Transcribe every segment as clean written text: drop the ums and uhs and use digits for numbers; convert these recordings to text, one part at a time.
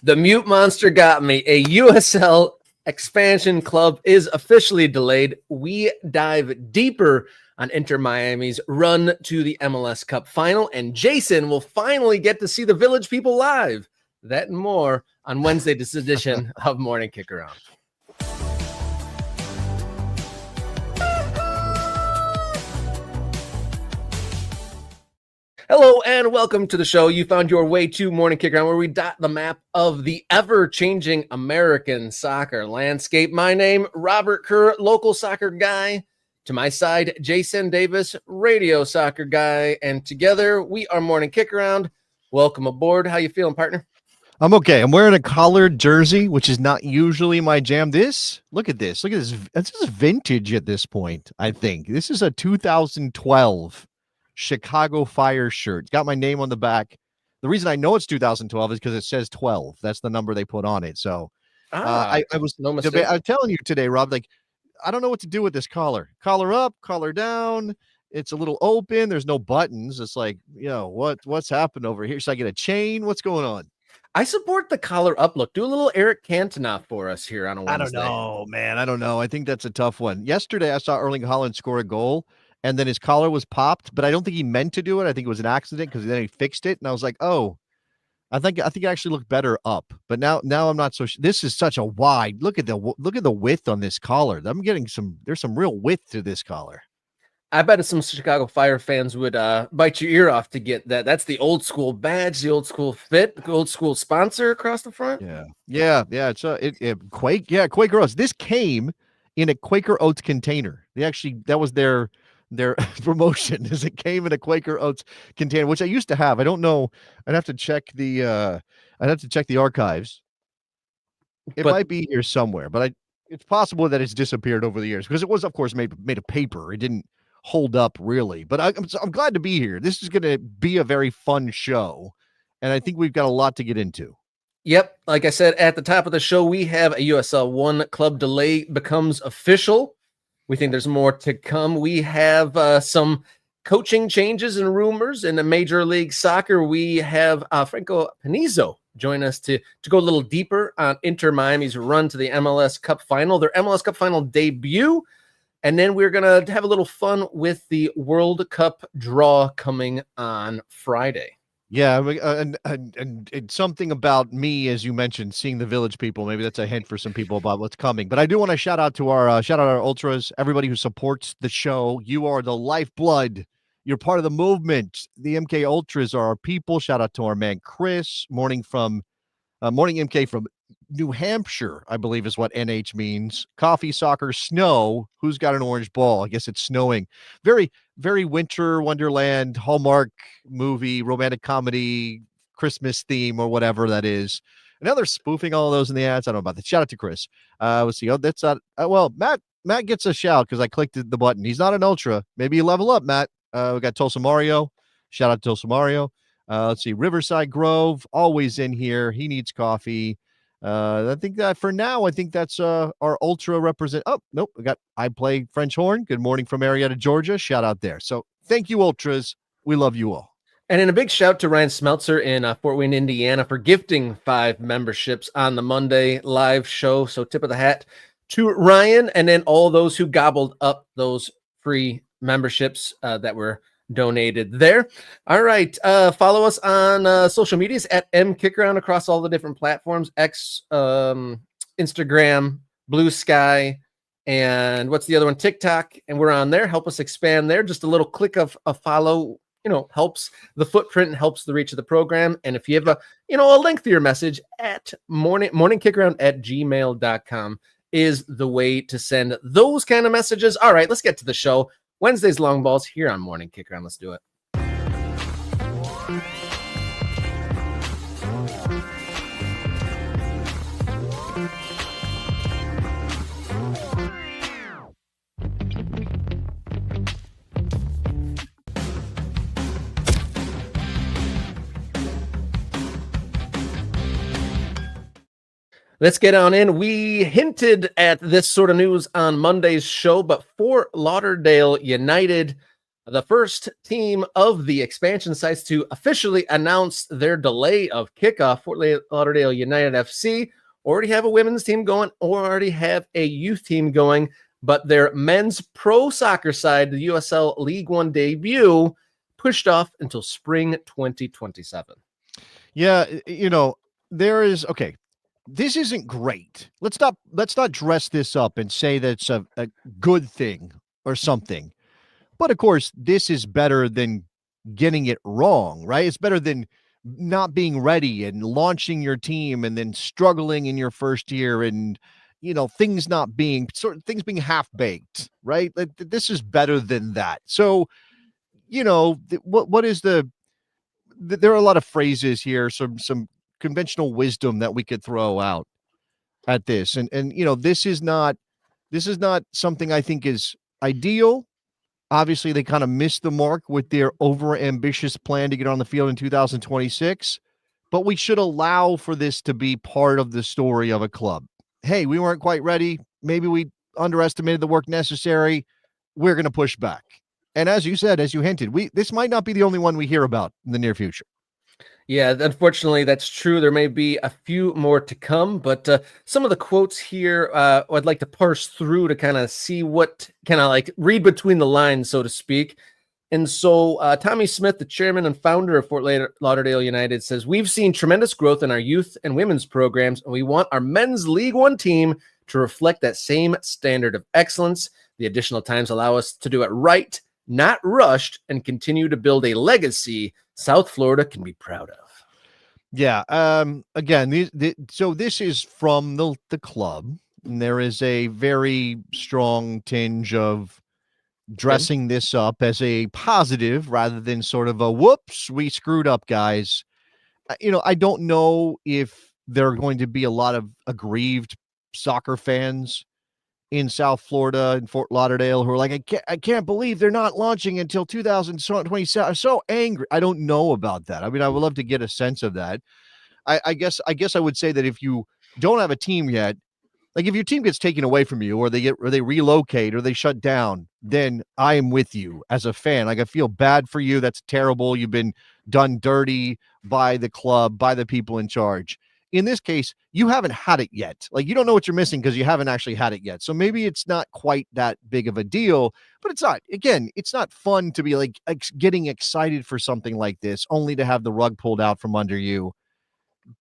The mute monster got me. A USL expansion club is officially delayed. We dive deeper on Inter Miami's run to the MLS Cup final, and Jason will finally get to see the Village people live. That and more on Wednesday's edition of Morning Kickaround. Hello and welcome to the show. You found your way to Morning Kickaround, where we dot the map of the ever-changing American soccer landscape. My name, Robert Kerr, local soccer guy. To my side, Jason Davis, radio soccer guy. And together, we are Morning Kickaround. Welcome aboard. How you feeling, partner? I'm okay. I'm wearing a collared jersey, which is not usually my jam. Look at this. This is vintage at this point, I think. This is a 2012 Chicago Fire shirt. It's got my name on the back. The reason I know it's 2012 is because it says 12. That's the number they put on it. So I was no mistake. I'm telling you today, Rob, like, I don't know what to do with this collar. Collar up, collar down. It's a little open. There's no buttons. It's like, what's happened over here? Should I get a chain? What's going on? I support the collar up look. Do a little Eric Cantona for us here on a Wednesday. I don't know, man. I don't know. I think that's a tough one. Yesterday, I saw Erling Haaland score a goal, and then his collar was popped, but I don't think he meant to do it. I think it was an accident because then he fixed it, and I was like, oh, I think it actually looked better up. But now I'm not so. This is such a wide look at the width on this collar. I'm getting there's some real width to this collar. I bet some Chicago Fire fans would bite your ear off to get that. That's the old school badge, the old school fit, the old school sponsor across the front. Yeah. It's Quaker Oats. This came in a Quaker Oats container. That was their promotion. Is it came in a Quaker Oats container, which I used to have. I don't know. I'd have to check the archives. It might be here somewhere, but it's possible that it's disappeared over the years because it was, of course, made of paper. It didn't hold up really, but I'm glad to be here. This is going to be a very fun show, and I think we've got a lot to get into. Yep, like I said at the top of the show, we have a USL 1 club delay becomes official. We think there's more to come. We have some coaching changes and rumors in the Major League Soccer. We have Franco Panizo join us to go a little deeper on Inter Miami's run to the MLS Cup final, their MLS Cup final debut. And then we're going to have a little fun with the World Cup draw coming on Friday. Yeah, and it's something about me, as you mentioned, seeing the Village people. Maybe that's a hint for some people about what's coming. But I do want to shout out our ultras, everybody who supports the show. You are the lifeblood. You're part of the movement. The MK Ultras are our people. Shout out to our man Chris, Morning MK from New Hampshire, I believe is what NH means. Coffee, soccer, snow. Who's got an orange ball? I guess it's snowing. Very, very winter wonderland, Hallmark movie, romantic comedy, Christmas theme, or whatever that is. And now they're spoofing all of those in the ads. I don't know about that. Shout out to Chris. Let's see. Oh, that's not. Well, Matt gets a shout because I clicked the button. He's not an ultra. Maybe you level up, Matt. We got Tulsa Mario. Shout out to Tulsa Mario. Let's see. Riverside Grove, always in here. He needs coffee. I think that for now, that's our ultra represent. Oh, nope. I play French horn. Good morning from Marietta, Georgia. Shout out there. So thank you, ultras. We love you all. And then a big shout to Ryan Smeltzer in Fort Wayne, Indiana for gifting 5 memberships on the Monday live show. So tip of the hat to Ryan, and then all those who gobbled up those free memberships that were donated there. All right. Follow us on social medias at MKickaround across all the different platforms, X, Instagram, Blue Sky, and what's the other one? TikTok. And we're on there. Help us expand there. Just a little click of a follow, helps the footprint and helps the reach of the program. And if you have a lengthier message at morningkickaround@gmail.com is the way to send those kind of messages. All right, let's get to the show. Wednesday's long balls here on Morning Kickaround. Let's do it. Let's get on in. We hinted at this sort of news on Monday's show, but Fort Lauderdale United The first team of the expansion sites to officially announce their delay of kickoff, Fort Lauderdale United FC, already have a women's team going or already have a youth team going, but their men's pro soccer side, the USL League One debut, pushed off until spring 2027. Yeah, there is okay. This isn't great. Let's not dress this up and say that it's a good thing or something. But of course, this is better than getting it wrong, right? It's better than not being ready and launching your team and then struggling in your first year and things being half baked, right? This is better than that. So, what is there are a lot of phrases here, some conventional wisdom that we could throw out at this. And this is not something I think is ideal. Obviously, they kind of missed the mark with their over-ambitious plan to get on the field in 2026, but we should allow for this to be part of the story of a club. Hey, we weren't quite ready. Maybe we underestimated the work necessary. We're going to push back. And as you said, as you hinted, this might not be the only one we hear about in the near future. Yeah, unfortunately, that's true. There may be a few more to come, but some of the quotes here I'd like to parse through to kind of see what kind of like read between the lines, so to speak. And so Tommy Smith, the chairman and founder of Fort Lauderdale United, says, "We've seen tremendous growth in our youth and women's programs, and we want our men's League One team to reflect that same standard of excellence. The additional times allow us to do it right, not rushed, and continue to build a legacy South Florida can be proud of." Yeah. Again, so this is from the club, and there is a very strong tinge of dressing this up as a positive rather than sort of a whoops, we screwed up, guys. I don't know if there are going to be a lot of aggrieved soccer fans in South Florida and Fort Lauderdale who are like, I can't believe they're not launching until 2027. I'm so angry. I don't know about that. I mean, I would love to get a sense of that. I guess I would say that if you don't have a team yet, like if your team gets taken away from you or they relocate or they shut down, then I am with you as a fan. Like I feel bad for you. That's terrible. You've been done dirty by the club, by the people in charge. In this case, you haven't had it yet. Like you don't know what you're missing because you haven't actually had it yet. So maybe it's not quite that big of a deal, but it's not fun to be like getting excited for something like this only to have the rug pulled out from under you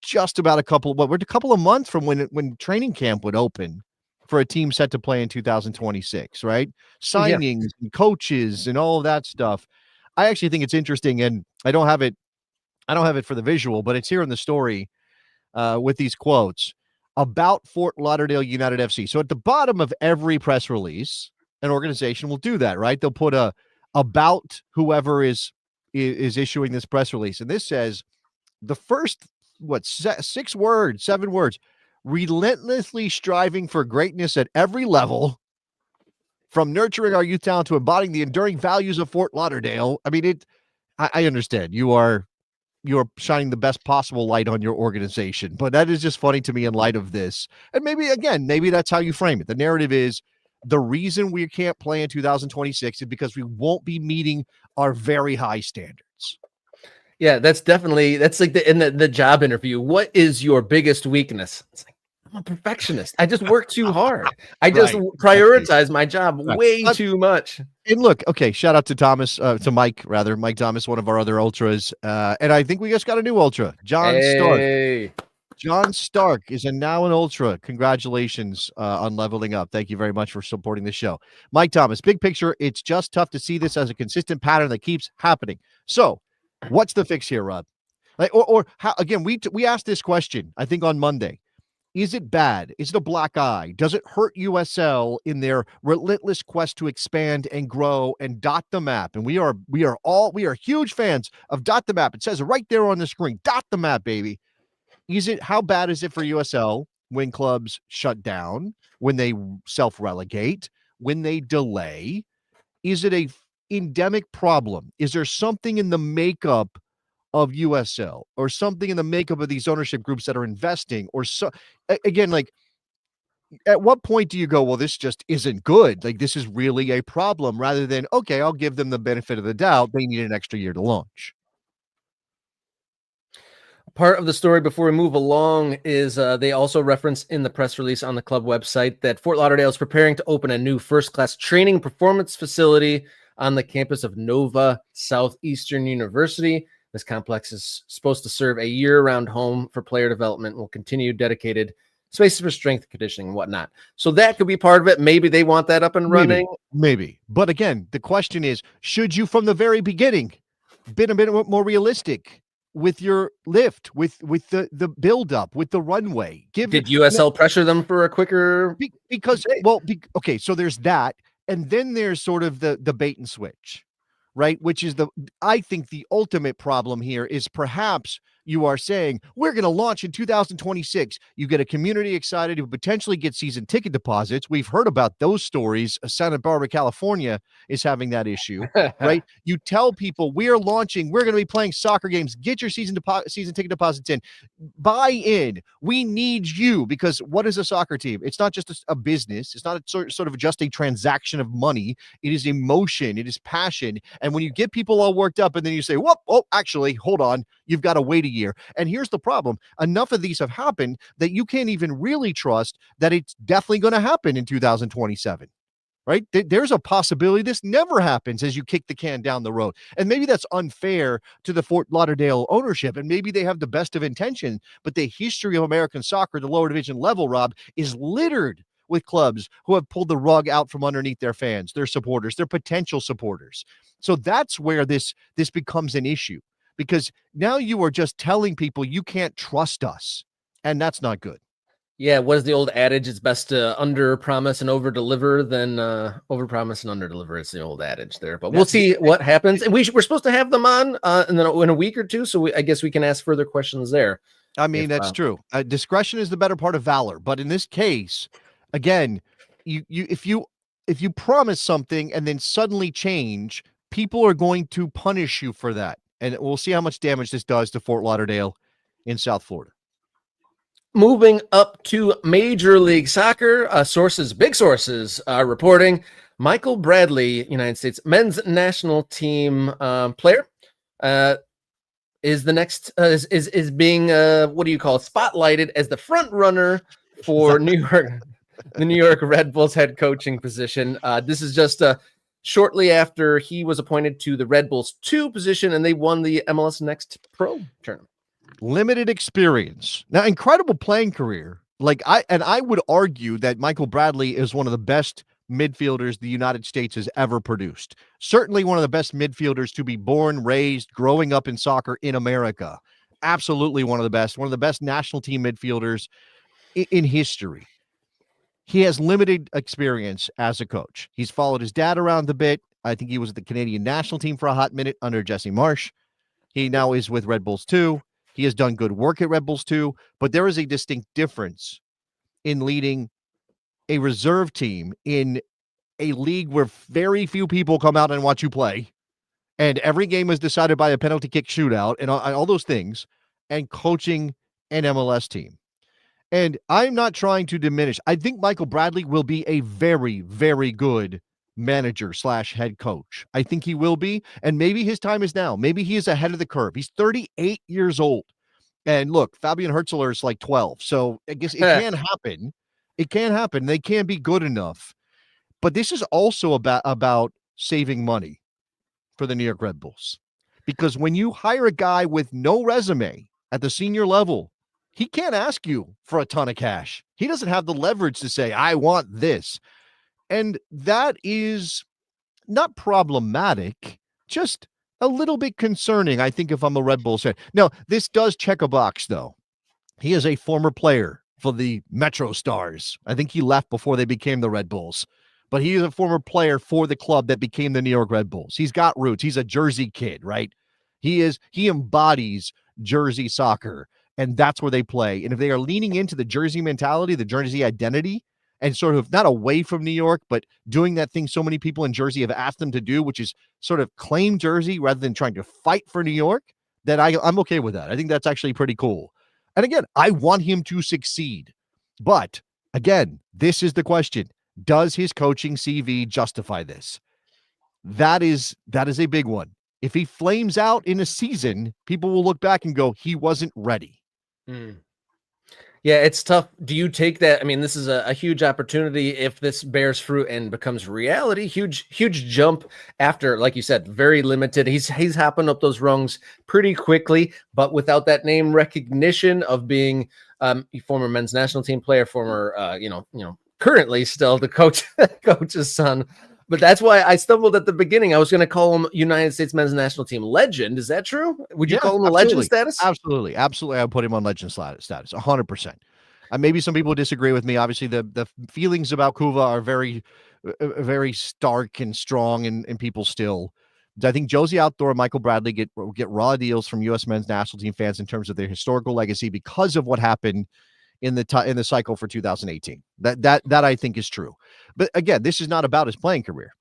just about we're a couple of months from when training camp would open for a team set to play in 2026, right? Signings and coaches and all of that stuff. I actually think it's interesting, and I don't have it for the visual, but it's here in the story with these quotes about Fort Lauderdale United FC. So at the bottom of every press release, an organization will do that, right? They'll put about whoever is issuing this press release, and this says the first 7 words: relentlessly striving for greatness at every level, from nurturing our youth talent to embodying the enduring values of Fort Lauderdale. I mean, I understand you are shining the best possible light on your organization, but that is just funny to me in light of this. And maybe that's how you frame it. The narrative is the reason we can't play in 2026 is because we won't be meeting our very high standards. Yeah, that's like in the job interview. What is your biggest weakness? It's like, I'm a perfectionist. I just work too hard. I just prioritize my job way too much. And look, okay, shout out to Mike Thomas, one of our other ultras. And I think we just got a new ultra, John Stark. John Stark is now an ultra. Congratulations on leveling up. Thank you very much for supporting the show. Mike Thomas, big picture, it's just tough to see this as a consistent pattern that keeps happening. So what's the fix here, Rob? Like, or how? Again, we asked this question, I think, on Monday. Is it bad? Is it a black eye? Does it hurt USL in their relentless quest to expand and grow and dot the map? And we are huge fans of dot the map. It says it right there on the screen. Dot the map, baby. How bad is it for USL when clubs shut down, when they self-relegate, when they delay? Is it a endemic problem? Is there something in the makeup of USL or something in the makeup of these ownership groups that are investing? Or so again, like at what point do you go, well, this just isn't good? Like, this is really a problem, rather than, okay, I'll give them the benefit of the doubt. They need an extra year to launch. Part of the story before we move along is they also reference in the press release on the club website that Fort Lauderdale is preparing to open a new first-class training performance facility on the campus of Nova Southeastern University. This complex is supposed to serve a year-round home for player development and will continue dedicated spaces for strength conditioning and whatnot. So that could be part of it. Maybe they want that up and running. Maybe. But again, the question is, should you from the very beginning been a bit more realistic with your lift, with the build up, with the runway? Did USL pressure them for a quicker? Okay, so there's that, and then there's sort of the bait and switch, right? Which is I think the ultimate problem here is perhaps you are saying we're going to launch in 2026. You get a community excited who potentially get season ticket deposits. We've heard about those stories. Santa Barbara, California is having that issue, right? You tell people we are launching, we're going to be playing soccer games. Get your season ticket deposits in. Buy in. We need you, because what is a soccer team? It's not just a business. It's not a sort of just a transaction of money. It is emotion. It is passion. And when you get people all worked up and then you say, whoop, oh, actually, hold on, you've got to wait a year. And here's the problem. Enough of these have happened that you can't even really trust that it's definitely going to happen in 2027. Right? There's a possibility this never happens as you kick the can down the road. And maybe that's unfair to the Fort Lauderdale ownership. And maybe they have the best of intention, but the history of American soccer, the lower division level, Rob, is littered with clubs who have pulled the rug out from underneath their fans, their supporters, their potential supporters. So that's where this becomes an issue, because now you are just telling people you can't trust us, and that's not good. Yeah, what is the old adage? It's best to under promise and over deliver than over promise and under deliver. It's the old adage there, but we'll see what happens. And we're supposed to have them on and then in a week or two, so I guess we can ask further questions there. I mean, that's true. Discretion is the better part of valor, but in this case, again, if you promise something and then suddenly change, people are going to punish you for that, and we'll see how much damage this does to Fort Lauderdale in South Florida. Moving up to Major League Soccer, big sources are reporting Michael Bradley, United States men's national team player, is the next is being what do you call it, spotlighted as the front runner for the New York Red Bulls head coaching position. This is just shortly after he was appointed to the Red Bulls 2 position, and they won the MLS Next Pro tournament. Limited experience. Now, incredible playing career. I would argue that Michael Bradley is one of the best midfielders the United States has ever produced. Certainly one of the best midfielders to be born, raised, growing up in soccer in America. Absolutely one of the best national team midfielders in history. He has limited experience as a coach. He's followed his dad around a bit. I think he was at the Canadian national team for a hot minute under Jesse Marsch. He now is with Red Bulls 2. He has done good work at Red Bulls 2, but there is a distinct difference in leading a reserve team in a league where very few people come out and watch you play, and every game is decided by a penalty kick shootout and all those things, and coaching an MLS team. And I'm not trying to diminish. I think Michael Bradley will be a very, very good manager / head coach. I think he will be, and maybe his time is now. Maybe he is ahead of the curve. He's 38 years old. And look, Fabian Hertzler is like 12. So I guess it can happen. It can happen. They can be good enough. But this is also about saving money for the New York Red Bulls. Because when you hire a guy with no resume at the senior level, he can't ask you for a ton of cash. He doesn't have the leverage to say, I want this. And that is not problematic, just a little bit concerning, I think, if I'm a Red Bulls fan. Now, this does check a box, though. He is a former player for the Metro Stars. I think he left before they became the Red Bulls. But he is a former player for the club that became the New York Red Bulls. He's got roots. He's a Jersey kid, right? He embodies Jersey soccer, and that's where they play. And if they are leaning into the Jersey mentality, the Jersey identity, and sort of not away from New York, but doing that thing so many people in Jersey have asked them to do, which is sort of claim Jersey rather than trying to fight for New York, then I'm okay with that. I think that's actually pretty cool. And again, I want him to succeed, but Again, this is the question. Does his coaching CV justify this? That is a big one. If he flames out in a season, people will look back and go, he wasn't ready. Yeah, it's tough. Do you take that? I mean, this is a huge opportunity if this bears fruit and becomes reality. Huge jump after, like you said, very limited. He's hopping up those rungs pretty quickly, but without that name recognition of being a former men's national team player, former currently still the coach's son. But that's why I stumbled at the beginning. I was going to call him United States men's national team legend. Is that true? Would you call him a legend status? Absolutely. I would put him on legend status, 100%. Maybe some people disagree with me. Obviously, the feelings about Kuva are very, very stark and strong, and people still. I think Josie Outdoor and Michael Bradley get raw deals from U.S. men's national team fans in terms of their historical legacy because of what happened in the cycle for 2018. That I think is true. But again, this is not about his playing career.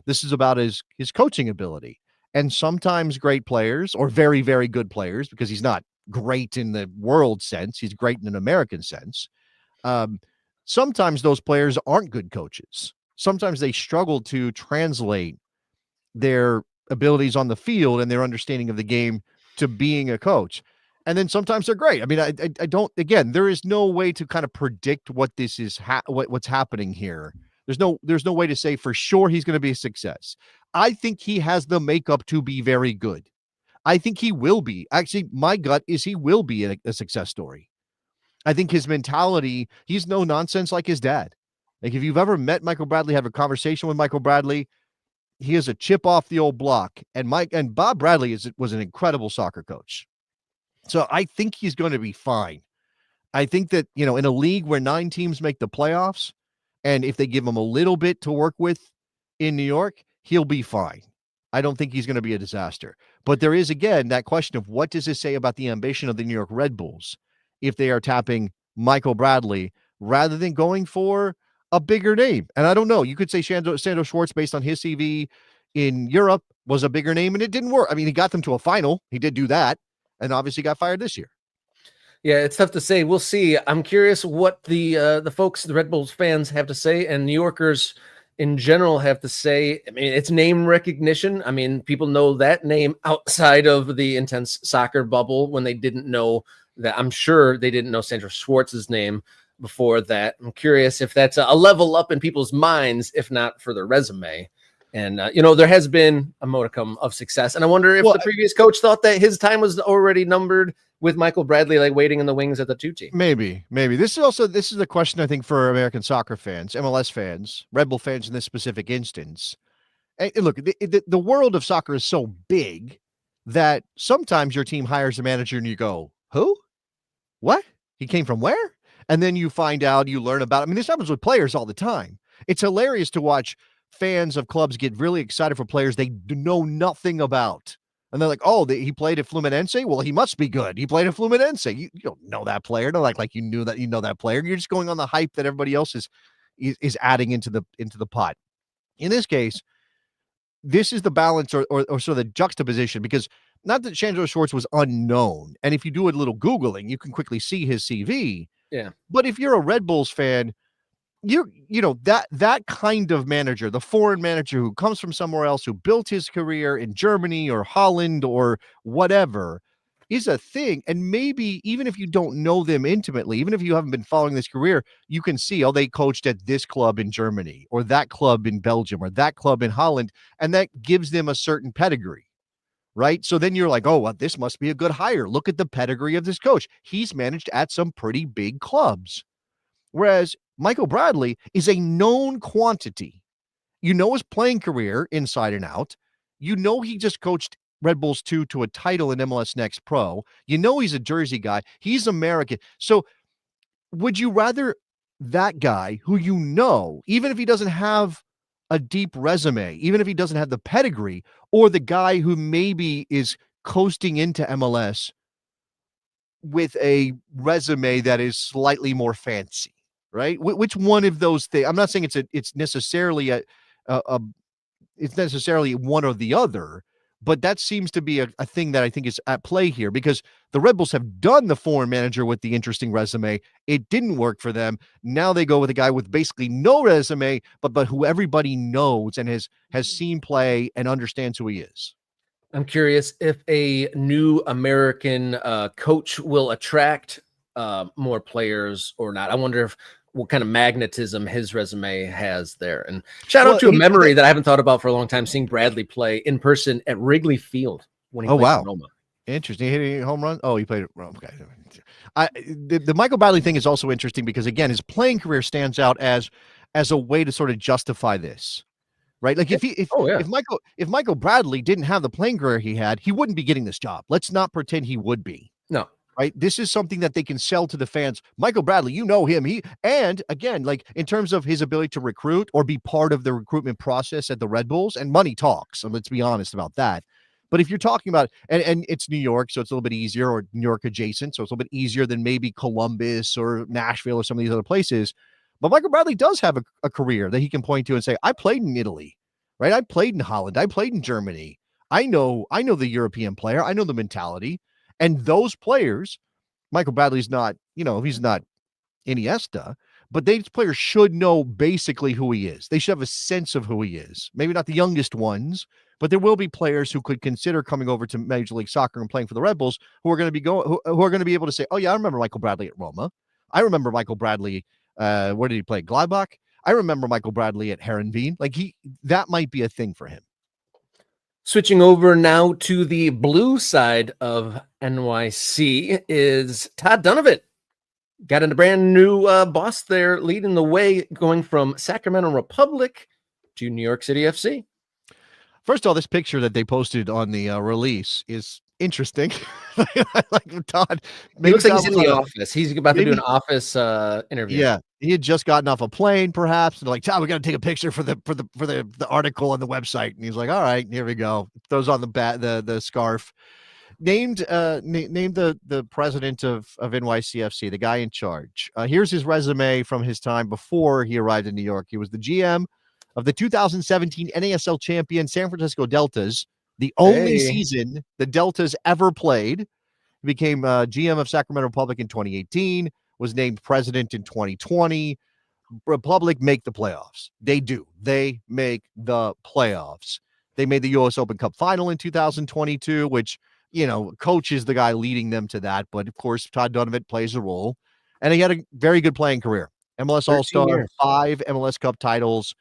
This is about his coaching ability. And sometimes great players, or very, very good players, because he's not great in the world sense, he's great in an American sense. Sometimes those players aren't good coaches. Sometimes they struggle to translate their abilities on the field and their understanding of the game to being a coach. And then sometimes they're great. I mean, I don't, again, there is no way to kind of predict what this is, what's happening here. There's no way to say for sure he's going to be a success. I think he has the makeup to be very good. I think he will be. Actually, my gut is he will be a success story. I think his mentality, he's no nonsense like his dad. Like if you've ever met Michael Bradley, have a conversation with Michael Bradley, he is a chip off the old block. And Bob Bradley was an incredible soccer coach. So I think he's going to be fine. I think that, in a league where 9 teams make the playoffs, and if they give him a little bit to work with in New York, he'll be fine. I don't think he's going to be a disaster. But there is, again, that question of what does this say about the ambition of the New York Red Bulls if they are tapping Michael Bradley rather than going for a bigger name? And I don't know. You could say Sandro Schwartz, based on his CV in Europe, was a bigger name, and it didn't work. I mean, he got them to a final. He did do that, and obviously got fired this year. Yeah, it's tough to say. We'll see. I'm curious what the folks, the Red Bulls fans, have to say, and New Yorkers in general have to say. I mean, it's name recognition. I mean, people know that name outside of the intense soccer bubble when they didn't know that. I'm sure they didn't know Sandro Schwartz's name before that. I'm curious if that's a level up in people's minds, if not for their resume. And, there has been a modicum of success. And I wonder if the previous coach thought that his time was already numbered with Michael Bradley, like waiting in the wings at the 2 team. Maybe. This is a question, I think, for American soccer fans, MLS fans, Red Bull fans in this specific instance. And look, the world of soccer is so big that sometimes your team hires a manager and you go, who? What? He came from where? And then you find out, you learn about it. I mean, this happens with players all the time. It's hilarious to watch fans of clubs get really excited for players they know nothing about. And they're like, he played at Fluminense? Well, he must be good. He played at Fluminense. You don't know that player. Don't act like you know that player. You're just going on the hype that everybody else is adding into the pot. In this case, this is the balance or sort of the juxtaposition, because not that Sandro Schwartz was unknown. And if you do a little Googling, you can quickly see his CV. Yeah. But if you're a Red Bulls fan, that kind of manager, the foreign manager who comes from somewhere else, who built his career in Germany or Holland or whatever, is a thing. And maybe even if you don't know them intimately, even if you haven't been following this career, you can see, they coached at this club in Germany or that club in Belgium or that club in Holland. And that gives them a certain pedigree, right? So then you're like, this must be a good hire. Look at the pedigree of this coach. He's managed at some pretty big clubs. Whereas Michael Bradley is a known quantity. His playing career inside and out. He just coached Red Bulls 2 to a title in MLS Next Pro. He's a Jersey guy. He's American. So would you rather that guy who even if he doesn't have a deep resume, even if he doesn't have the pedigree, or the guy who maybe is coasting into MLS with a resume that is slightly more fancy? Right? Which one of those things? I'm not saying it's necessarily it's necessarily one or the other, But that seems to be a thing that I think is at play here, because the Red Bulls have done the foreign manager with the interesting resume. It didn't work for them. Now they go with a guy with basically no resume, but who everybody knows and has seen play and understands who he is. I'm curious if a new American coach will attract more players or not. I wonder if what kind of magnetism his resume has there. And shout out to a memory that I haven't thought about for a long time, seeing Bradley play in person at Wrigley Field when he played for Roma. Interesting. He hit a home run. Oh, he played it. Okay. The Michael Bradley thing is also interesting because, again, his playing career stands out as a way to sort of justify this, right? Like if Michael Bradley didn't have the playing career he had, he wouldn't be getting this job. Let's not pretend he would be. No. Right. This is something that they can sell to the fans. Michael Bradley, you know him. And again, like in terms of his ability to recruit or be part of the recruitment process at the Red Bulls, and money talks. So let's be honest about that. But if you're talking about, and it's New York, so it's a little bit easier, or New York adjacent, so it's a little bit easier than maybe Columbus or Nashville or some of these other places. But Michael Bradley does have a career that he can point to and say, I played in Italy, right? I played in Holland. I played in Germany. I know the European player. I know the mentality. And those players, Michael Bradley's not, he's not Iniesta, but these players should know basically who he is. They should have a sense of who he is. Maybe not the youngest ones, but there will be players who could consider coming over to Major League Soccer and playing for the Red Bulls who are going to be able to say, oh yeah, I remember Michael Bradley at Roma. I remember Michael Bradley. Where did he play? Gladbach. I remember Michael Bradley at Herenveen. Like that might be a thing for him. Switching over now to the blue side of NYC is Todd Dunivant. Got a brand new boss there, leading the way, going from Sacramento Republic to New York City FC. First of all, this picture that they posted on the release is interesting. I like Todd. He looks like he's in the office. He's about to do an office interview. Yeah, he had just gotten off a plane, perhaps. And like, Todd, we got to take a picture for the article on the website. And he's like, all right, here we go. Throws on the scarf. Named the president of NYCFC, the guy in charge. Here's his resume from his time before he arrived in New York. He was the GM of the 2017 NASL champion San Francisco Deltas, the only season the Deltas ever played. He became GM of Sacramento Republic in 2018, was named president in 2020. Republic make the playoffs. They do. They make the playoffs. They made the US Open Cup final in 2022, which, coach is the guy leading them to that. But, of course, Todd Dunivant plays a role. And he had a very good playing career. MLS All-Star, 5 MLS Cup titles,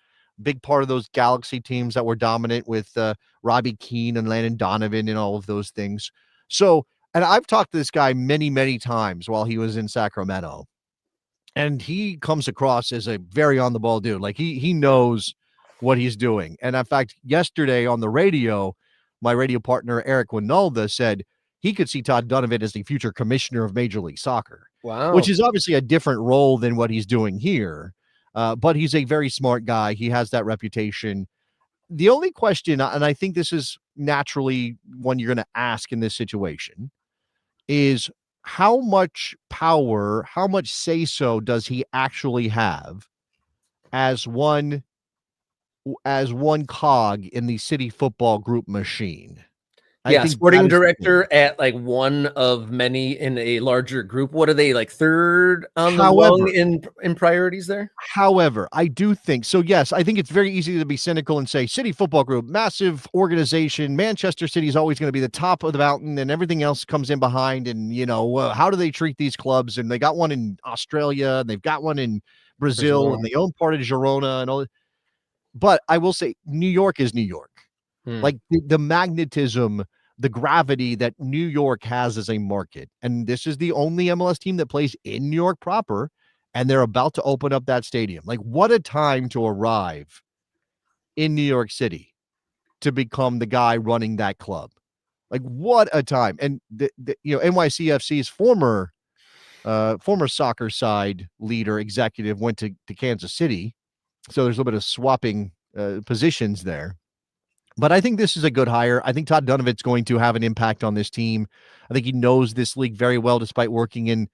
big part of those Galaxy teams that were dominant with Robbie Keane and Landon Donovan and all of those things. So, and I've talked to this guy many, many times while he was in Sacramento. And he comes across as a very on-the-ball dude. Like, he knows what he's doing. And, in fact, yesterday on the radio, my radio partner, Eric Winalda, said he could see Todd Dunivant as the future commissioner of Major League Soccer. Wow. Which is obviously a different role than what he's doing here. But he's a very smart guy. He has that reputation. The only question, and I think this is naturally one you're going to ask in this situation, is how much power, how much say-so does he actually have as one cog in the City Football Group machine? Yeah, sporting director at like one of many in a larger group. What are they, like third on the lung in priorities there? However, I do think so. Yes, I think it's very easy to be cynical and say City Football Group, massive organization. Manchester City is always going to be the top of the mountain, and everything else comes in behind. And how do they treat these clubs? And they got one in Australia, and they've got one in Brazil, and they own part of Girona and all. But I will say, New York is New York. Like the magnetism, the gravity that New York has as a market. And this is the only MLS team that plays in New York proper, and they're about to open up that stadium. Like, what a time to arrive in New York City to become the guy running that club. Like, what a time. And NYCFC's former soccer side leader executive went to Kansas City. So there's a little bit of swapping positions there. But I think this is a good hire. I think Todd Dunivant's going to have an impact on this team. I think he knows this league very well, despite working in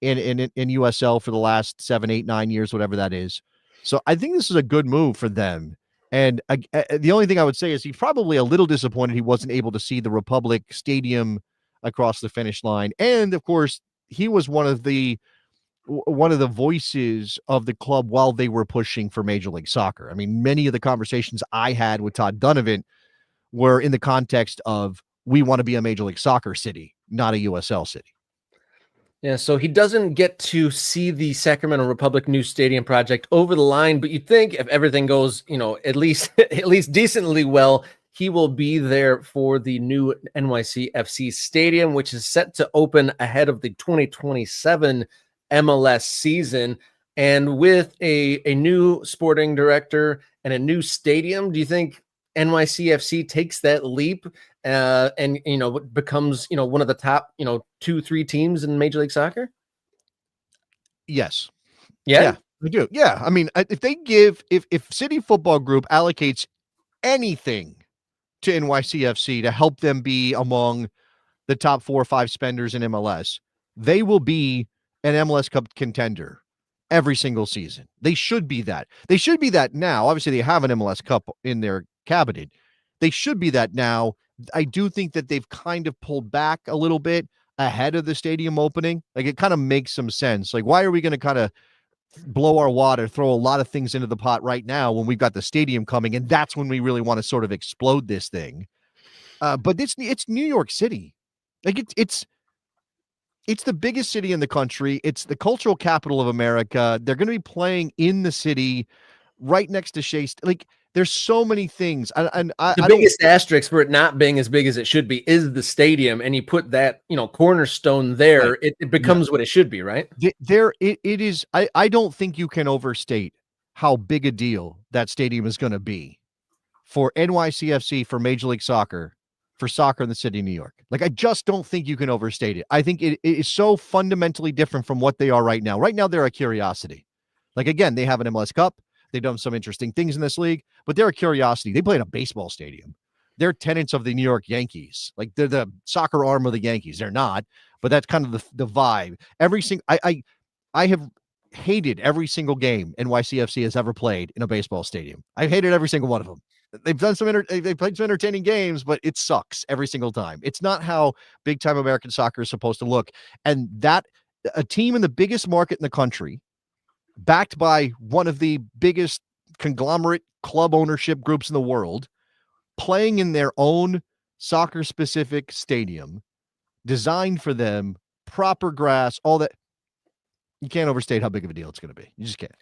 USL for the last 7, 8, 9 years, whatever that is. So I think this is a good move for them. And the only thing I would say is he's probably a little disappointed he wasn't able to see the Republic Stadium across the finish line. And of course, he was one of the voices of the club while they were pushing for Major League Soccer. I mean, many of the conversations I had with Todd Dunivant were in the context of, we want to be a Major League Soccer city, not a USL city. Yeah, so he doesn't get to see the Sacramento Republic new stadium project over the line, but you'd think if everything goes, at least decently well, he will be there for the new NYCFC stadium, which is set to open ahead of the 2027 MLS season. And with a new sporting director and a new stadium, do you think NYCFC takes that leap and becomes one of the top 2-3 teams in Major League Soccer? Yes. Yeah, we do. Yeah, I mean, if City Football Group allocates anything to NYCFC to help them be among the top 4 or 5 spenders in MLS, they will be an MLS Cup contender every single season. They should be that. They should be that now. Obviously, they have an MLS Cup in their cabinet. They should be that now. I do think that they've kind of pulled back a little bit ahead of the stadium opening. Like, it kind of makes some sense. Like, why are we going to kind of blow our wad, throw a lot of things into the pot right now when we've got the stadium coming, and that's when we really want to sort of explode this thing? But it's New York City. Like, it's the biggest city in the country. It's the cultural capital of America. They're going to be playing in the city right next to Shea. Like, there's so many things. The biggest asterisk for it not being as big as it should be is the stadium, and you put that cornerstone there, right. It becomes what it should be, right? It is. I don't think you can overstate how big a deal that stadium is going to be for NYCFC, for Major League Soccer, for soccer in the city of New York. Like, I just don't think you can overstate it. I think it is so fundamentally different from what they are right now. Right now, they're a curiosity. Like, again, they have an MLS Cup. They've done some interesting things in this league, but they're a curiosity. They play in a baseball stadium. They're tenants of the New York Yankees. Like, they're the soccer arm of the Yankees. They're not, but that's kind of the vibe. I have hated every single game NYCFC has ever played in a baseball stadium. I've hated every single one of them. They've done they've played some entertaining games, but it sucks every single time. It's not how big time American soccer is supposed to look. And that a team in the biggest market in the country, backed by one of the biggest conglomerate club ownership groups in the world, playing in their own soccer specific stadium designed for them, proper grass, all that. You can't overstate how big of a deal it's going to be. You just can't.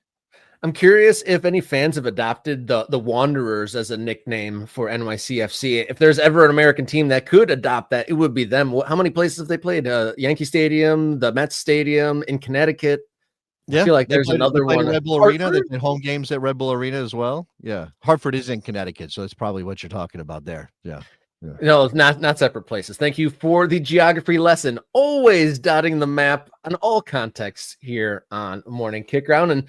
I'm curious if any fans have adopted the Wanderers as a nickname for NYCFC. If there's ever an American team that could adopt that, it would be them. How many places have they played? Yankee Stadium, the Mets Stadium in Connecticut. Yeah, I feel like there's another one. Red Bull Arena. They played home games at Red Bull Arena as well. Yeah, Hartford is in Connecticut, so that's probably what you're talking about there. Yeah. No, not separate places. Thank you for the geography lesson. Always dotting the map on all contexts here on Morning Kickaround. And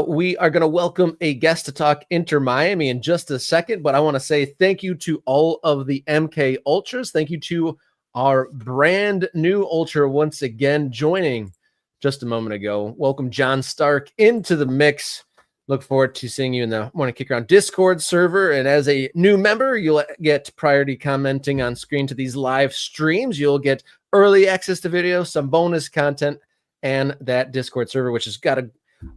we are going to welcome a guest to talk Inter Miami in just a second. But I want to say thank you to all of the MK Ultras. Thank you to our brand new Ultra once again joining just a moment ago. Welcome John Stark into the mix. Look forward to seeing you in the Morning Kickaround Discord server. And as a new member, you'll get priority commenting on screen to these live streams. You'll get early access to video, some bonus content, and that Discord server, which has got a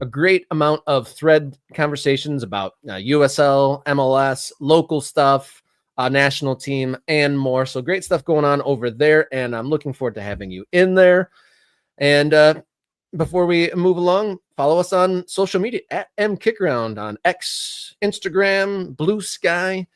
great amount of thread conversations about USL, MLS, local stuff, national team, and more. So great stuff going on over there. And I'm looking forward to having you in there. And before we move along, follow us on social media at MKickaround on X, Instagram, Blue Sky,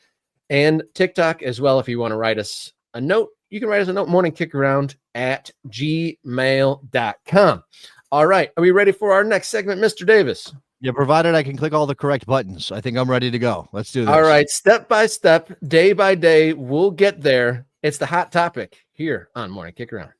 and TikTok as well. If you want to write us a note, you can write us a note, morningkickaround@gmail.com. All right. Are we ready for our next segment, Mr. Davis? Yeah, provided I can click all the correct buttons. I think I'm ready to go. Let's do this. All right. Step by step, day by day, we'll get there. It's the hot topic here on Morning Kickaround.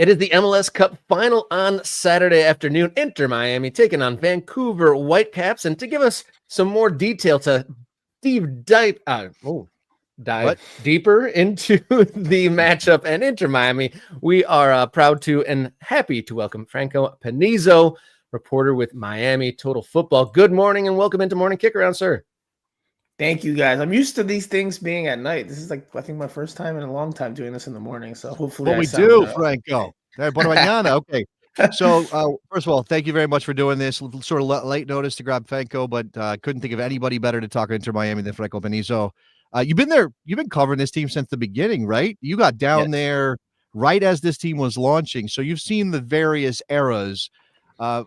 It is the MLS Cup final on Saturday afternoon. Inter Miami taking on Vancouver Whitecaps. And to give us some more detail to dive deeper into the matchup and Inter Miami, we are proud to and happy to welcome Franco Panizo, reporter with Miami Total Football. Good morning and welcome into Morning Kickaround, sir. Thank you, guys. I'm used to these things being at night. This is I think my first time in a long time doing this in the morning. So hopefully we do, Franco. Buona mañana. Okay. So, first of all, thank you very much for doing this. Sort of late notice to grab Franco, but couldn't think of anybody better to talk Inter Miami than Franco Panizo. You've been covering this team since the beginning, right? You got down there right as this team was launching. So you've seen the various eras.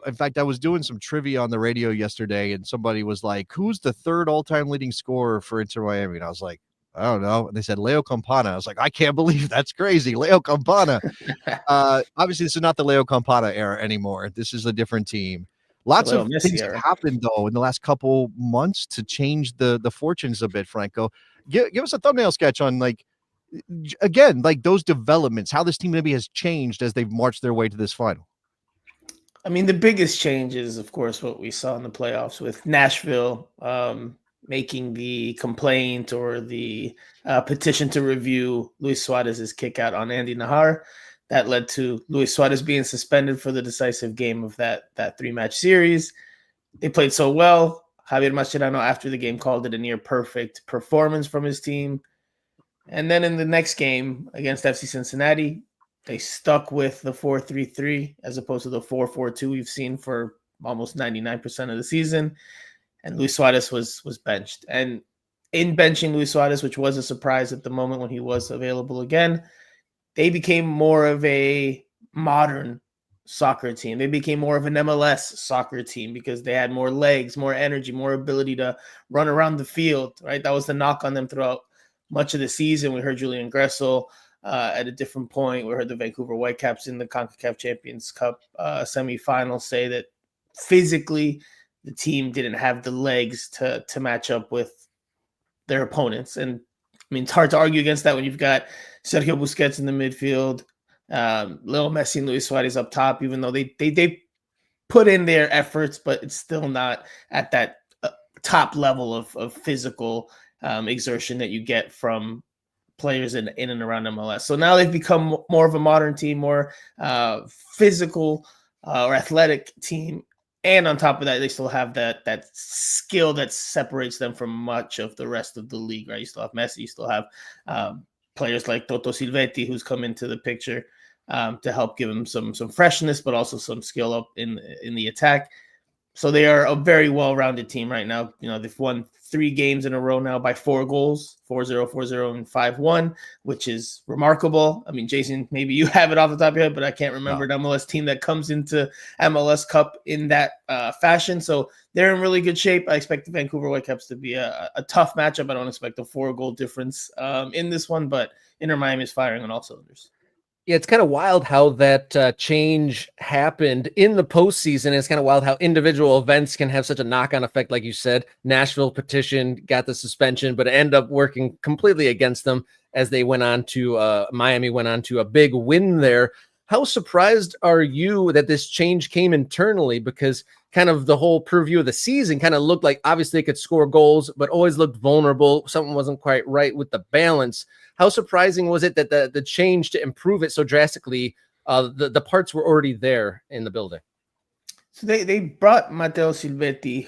In fact, I was doing some trivia on the radio yesterday, and somebody was like, who's the third all-time leading scorer for Inter Miami? And I was like, I don't know. And they said Leo Campana. I was like, I can't believe that's crazy. Leo Campana. Obviously, this is not the Leo Campana era anymore. This is a different team. Lots of things have happened, though, in the last couple months to change the fortunes a bit, Franco. Give us a thumbnail sketch on, again, those developments, how this team maybe has changed as they've marched their way to this final. I mean, the biggest change is, of course, what we saw in the playoffs with Nashville making the complaint or the petition to review Luis Suarez's kick out on Andy Najar. That led to Luis Suarez being suspended for the decisive game of that three-match series. They played so well. Javier Mascherano, after the game, called it a near-perfect performance from his team. And then in the next game against FC Cincinnati, they stuck with the 4-3-3 as opposed to the 4-4-2 we've seen for almost 99% of the season. And Luis Suarez was benched. And in benching Luis Suarez, which was a surprise at the moment when he was available again, they became more of a modern soccer team. They became more of an MLS soccer team because they had more legs, more energy, more ability to run around the field, right? That was the knock on them throughout much of the season. We heard Julian Gressel at a different point. We heard the Vancouver Whitecaps in the CONCACAF Champions Cup semifinal say that physically the team didn't have the legs to match up with their opponents. And I mean, it's hard to argue against that when you've got Sergio Busquets in the midfield, Leo Messi and Luis Suarez up top, even though they put in their efforts, but it's still not at that top level of physical exertion that you get from players in and around MLS. So now they've become more of a modern team, more physical or athletic team. And on top of that, they still have that skill that separates them from much of the rest of the league, right? You still have Messi, you still have players like Toto Silvetti, who's come into the picture to help give him some freshness, but also some skill up in the attack. So they are a very well-rounded team right now. You know, they've won 3 games in a row now by 4 goals, 4-0, 4-0, and 5-1, which is remarkable. I mean, Jason, maybe you have it off the top of your head, but I can't remember an MLS team that comes into MLS Cup in that fashion. So they're in really good shape. I expect the Vancouver Whitecaps to be a tough matchup. I don't expect a 4-goal difference in this one, but Inter Miami is firing on all cylinders. Yeah, it's kind of wild how that change happened in the postseason. It's kind of wild how individual events can have such a knock-on effect. Like you said, Nashville petition got the suspension, but it ended up working completely against them as they went on to Miami went on to a big win there. How surprised are you that this change came internally? Because kind of the whole preview of the season kind of looked like obviously they could score goals, but always looked vulnerable. Something wasn't quite right with the balance. How surprising was it that the change to improve it so drastically, the parts were already there in the building? So they brought Matteo Silvetti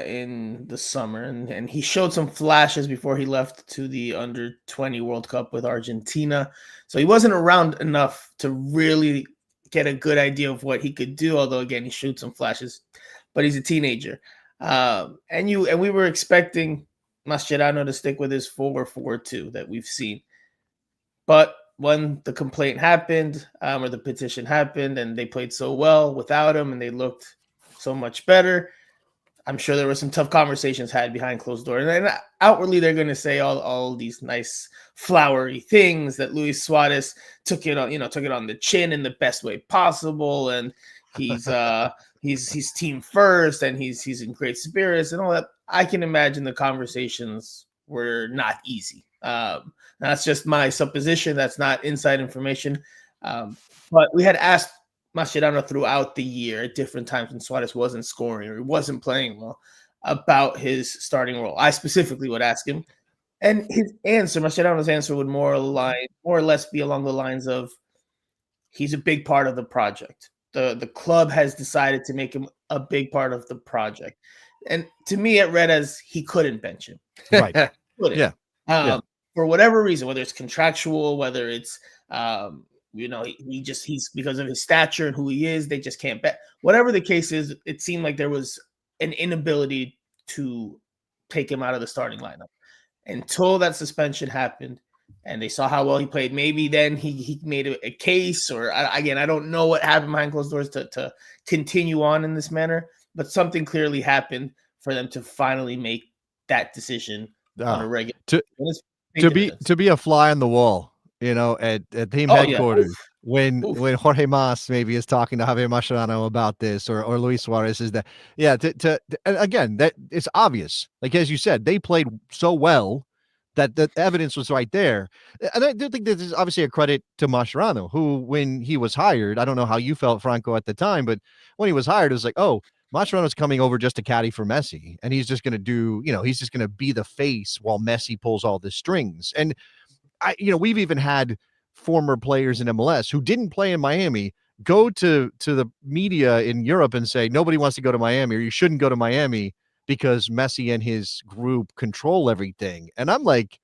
in the summer, and he showed some flashes before he left to the Under-20 World Cup with Argentina. So he wasn't around enough to really get a good idea of what he could do, although, again, he showed some flashes. But he's a teenager. And we were expecting Mascherano to stick with his 4-4-2 that we've seen. But when the complaint happened or the petition happened and they played so well without him and they looked so much better, I'm sure there were some tough conversations had behind closed doors. And outwardly, they're going to say all these nice flowery things that Luis Suarez took it on the chin in the best way possible. And he's team first and he's in great spirits and all that. I can imagine the conversations were not easy. That's just my supposition. That's not inside information. But we had asked Mascherano throughout the year at different times when Suarez wasn't scoring or he wasn't playing well about his starting role. I specifically would ask him, and his answer, Mascherano's answer, would more or less be along the lines of, he's a big part of the project. The club has decided to make him a big part of the project. And to me, it read as he couldn't bench him. Right. Couldn't. Yeah. Yeah. For whatever reason, whether it's contractual, whether it's he's because of his stature and who he is, they just can't bet. Whatever the case is, it seemed like there was an inability to take him out of the starting lineup until that suspension happened. And they saw how well he played. Maybe then he made a case, or again, I don't know what happened behind closed doors to continue on in this manner, but something clearly happened for them to finally make that decision on a regular. To be a fly on the wall, at team headquarters, when Jorge Mas maybe is talking to Javier Mascherano about this, or Luis Suarez is that, and again, that it's obvious. Like, as you said, they played so well that the evidence was right there. And I do think this is obviously a credit to Mascherano, who, when he was hired, I don't know how you felt, Franco, at the time, but when he was hired, it was like, oh, Mascherano's coming over just to caddy for Messi, and he's just going to do, he's just going to be the face while Messi pulls all the strings. And we've even had former players in MLS who didn't play in Miami go to the media in Europe and say, nobody wants to go to Miami, or you shouldn't go to Miami because Messi and his group control everything. And I'm like,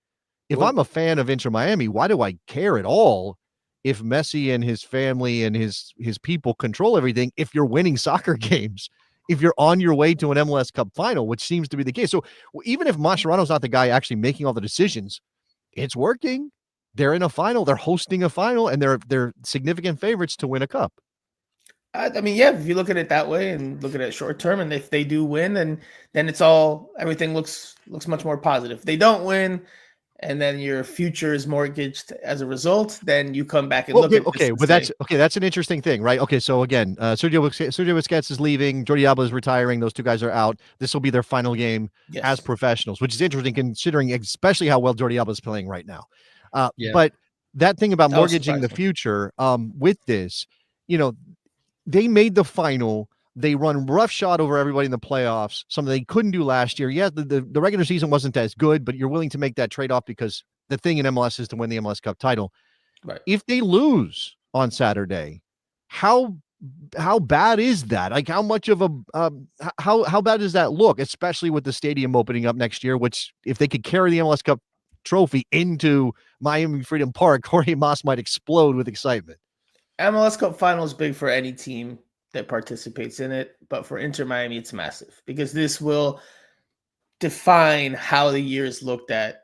if I'm a fan of Inter Miami, why do I care at all if Messi and his family and his people control everything? If you're winning soccer games, if you're on your way to an MLS Cup final, which seems to be the case. So even if Mascherano's not the guy actually making all the decisions, it's working. They're in a final, they're hosting a final, and they're significant favorites to win a cup. I mean, if you look at it that way and look at it short term, and if they do win, then everything looks much more positive. If they don't win, and then your future is mortgaged as a result, then you come back and look at this. But that's an interesting thing, right? Okay, so again, Sergio Busquets is leaving, Jordi Alba is retiring, those two guys are out. This will be their final game as professionals, which is interesting considering especially how well Jordi Alba is playing right now. But that thing about mortgaging the future with this, they made the final. They run roughshod over everybody in the playoffs, something they couldn't do last year. Yeah, the regular season wasn't as good, but you're willing to make that trade-off because the thing in MLS is to win the MLS Cup title. Right. If they lose on Saturday, how bad is that? Like, how much of a how bad does that look, especially with the stadium opening up next year, which if they could carry the MLS Cup trophy into Miami Freedom Park, Jorge Mas might explode with excitement. MLS Cup final is big for any team that participates in it, but for Inter Miami, it's massive because this will define how the year is looked at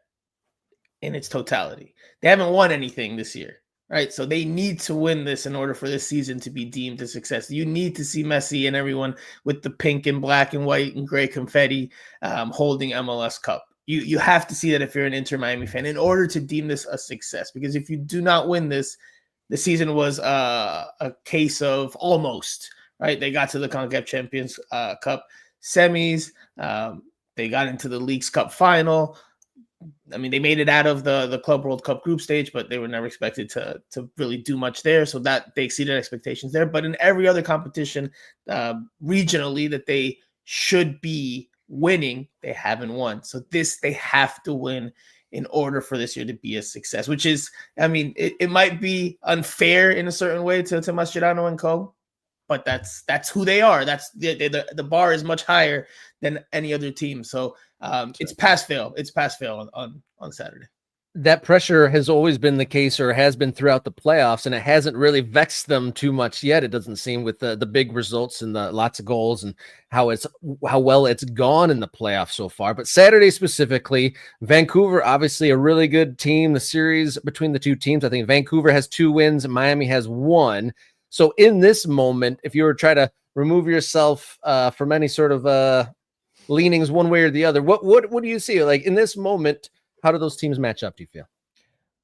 in its totality. They haven't won anything this year, right? So they need to win this in order for this season to be deemed a success. You need to see Messi and everyone with the pink and black and white and gray confetti holding MLS Cup. You have to see that if you're an Inter Miami fan in order to deem this a success, because if you do not win this, the season was a case of almost, right? They got to the CONCACAF Champions Cup semis. They got into the Leagues Cup final. I mean, they made it out of the Club World Cup group stage, but they were never expected to really do much there. So that they exceeded expectations there. But in every other competition regionally that they should be winning, they haven't won. So this, they have to win in order for this year to be a success, which is, I mean, it might be unfair in a certain way to Mascherano and co, but that's who they are. That's the bar is much higher than any other team. So it's pass fail. It's pass fail on Saturday. That pressure has always been the case, or has been throughout the playoffs, and it hasn't really vexed them too much yet. It doesn't seem, with the big results and the lots of goals and how well it's gone in the playoffs so far. But Saturday specifically, Vancouver, obviously a really good team. The series between the two teams, I think Vancouver has 2 wins, and Miami has 1. So in this moment, if you were to try to remove yourself from any sort of leanings one way or the other, what do you see? Like in this moment, how do those teams match up, do you feel?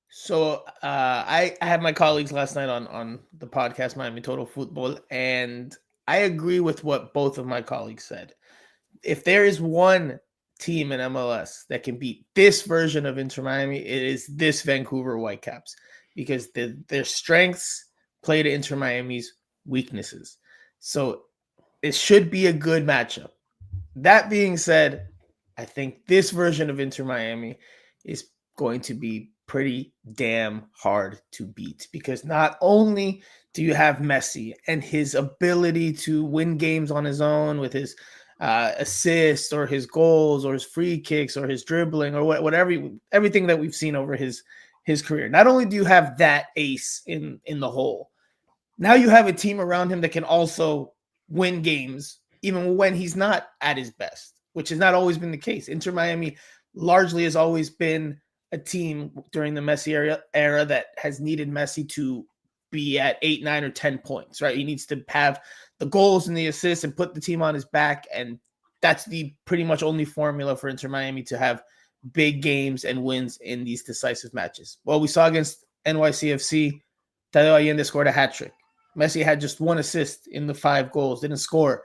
So I had my colleagues last night on the podcast, Miami Total Football, and I agree with what both of my colleagues said. If there is one team in MLS that can beat this version of Inter Miami, it is this Vancouver Whitecaps, because their strengths play to Inter Miami's weaknesses. So it should be a good matchup. That being said, I think this version of Inter Miami is going to be pretty damn hard to beat, because not only do you have Messi and his ability to win games on his own with his assists or his goals or his free kicks or his dribbling or whatever, everything that we've seen over his career. Not only do you have that ace in the hole, now you have a team around him that can also win games even when he's not at his best, which has not always been the case. Inter Miami largely has always been a team during the Messi era that has needed Messi to be at 8, 9, or 10 points, right? He needs to have the goals and the assists and put the team on his back. And that's the pretty much only formula for Inter Miami to have big games and wins in these decisive matches. Well, we saw against NYCFC, Tadeo Allende scored a hat trick. Messi had just 1 assist in the 5 goals, didn't score.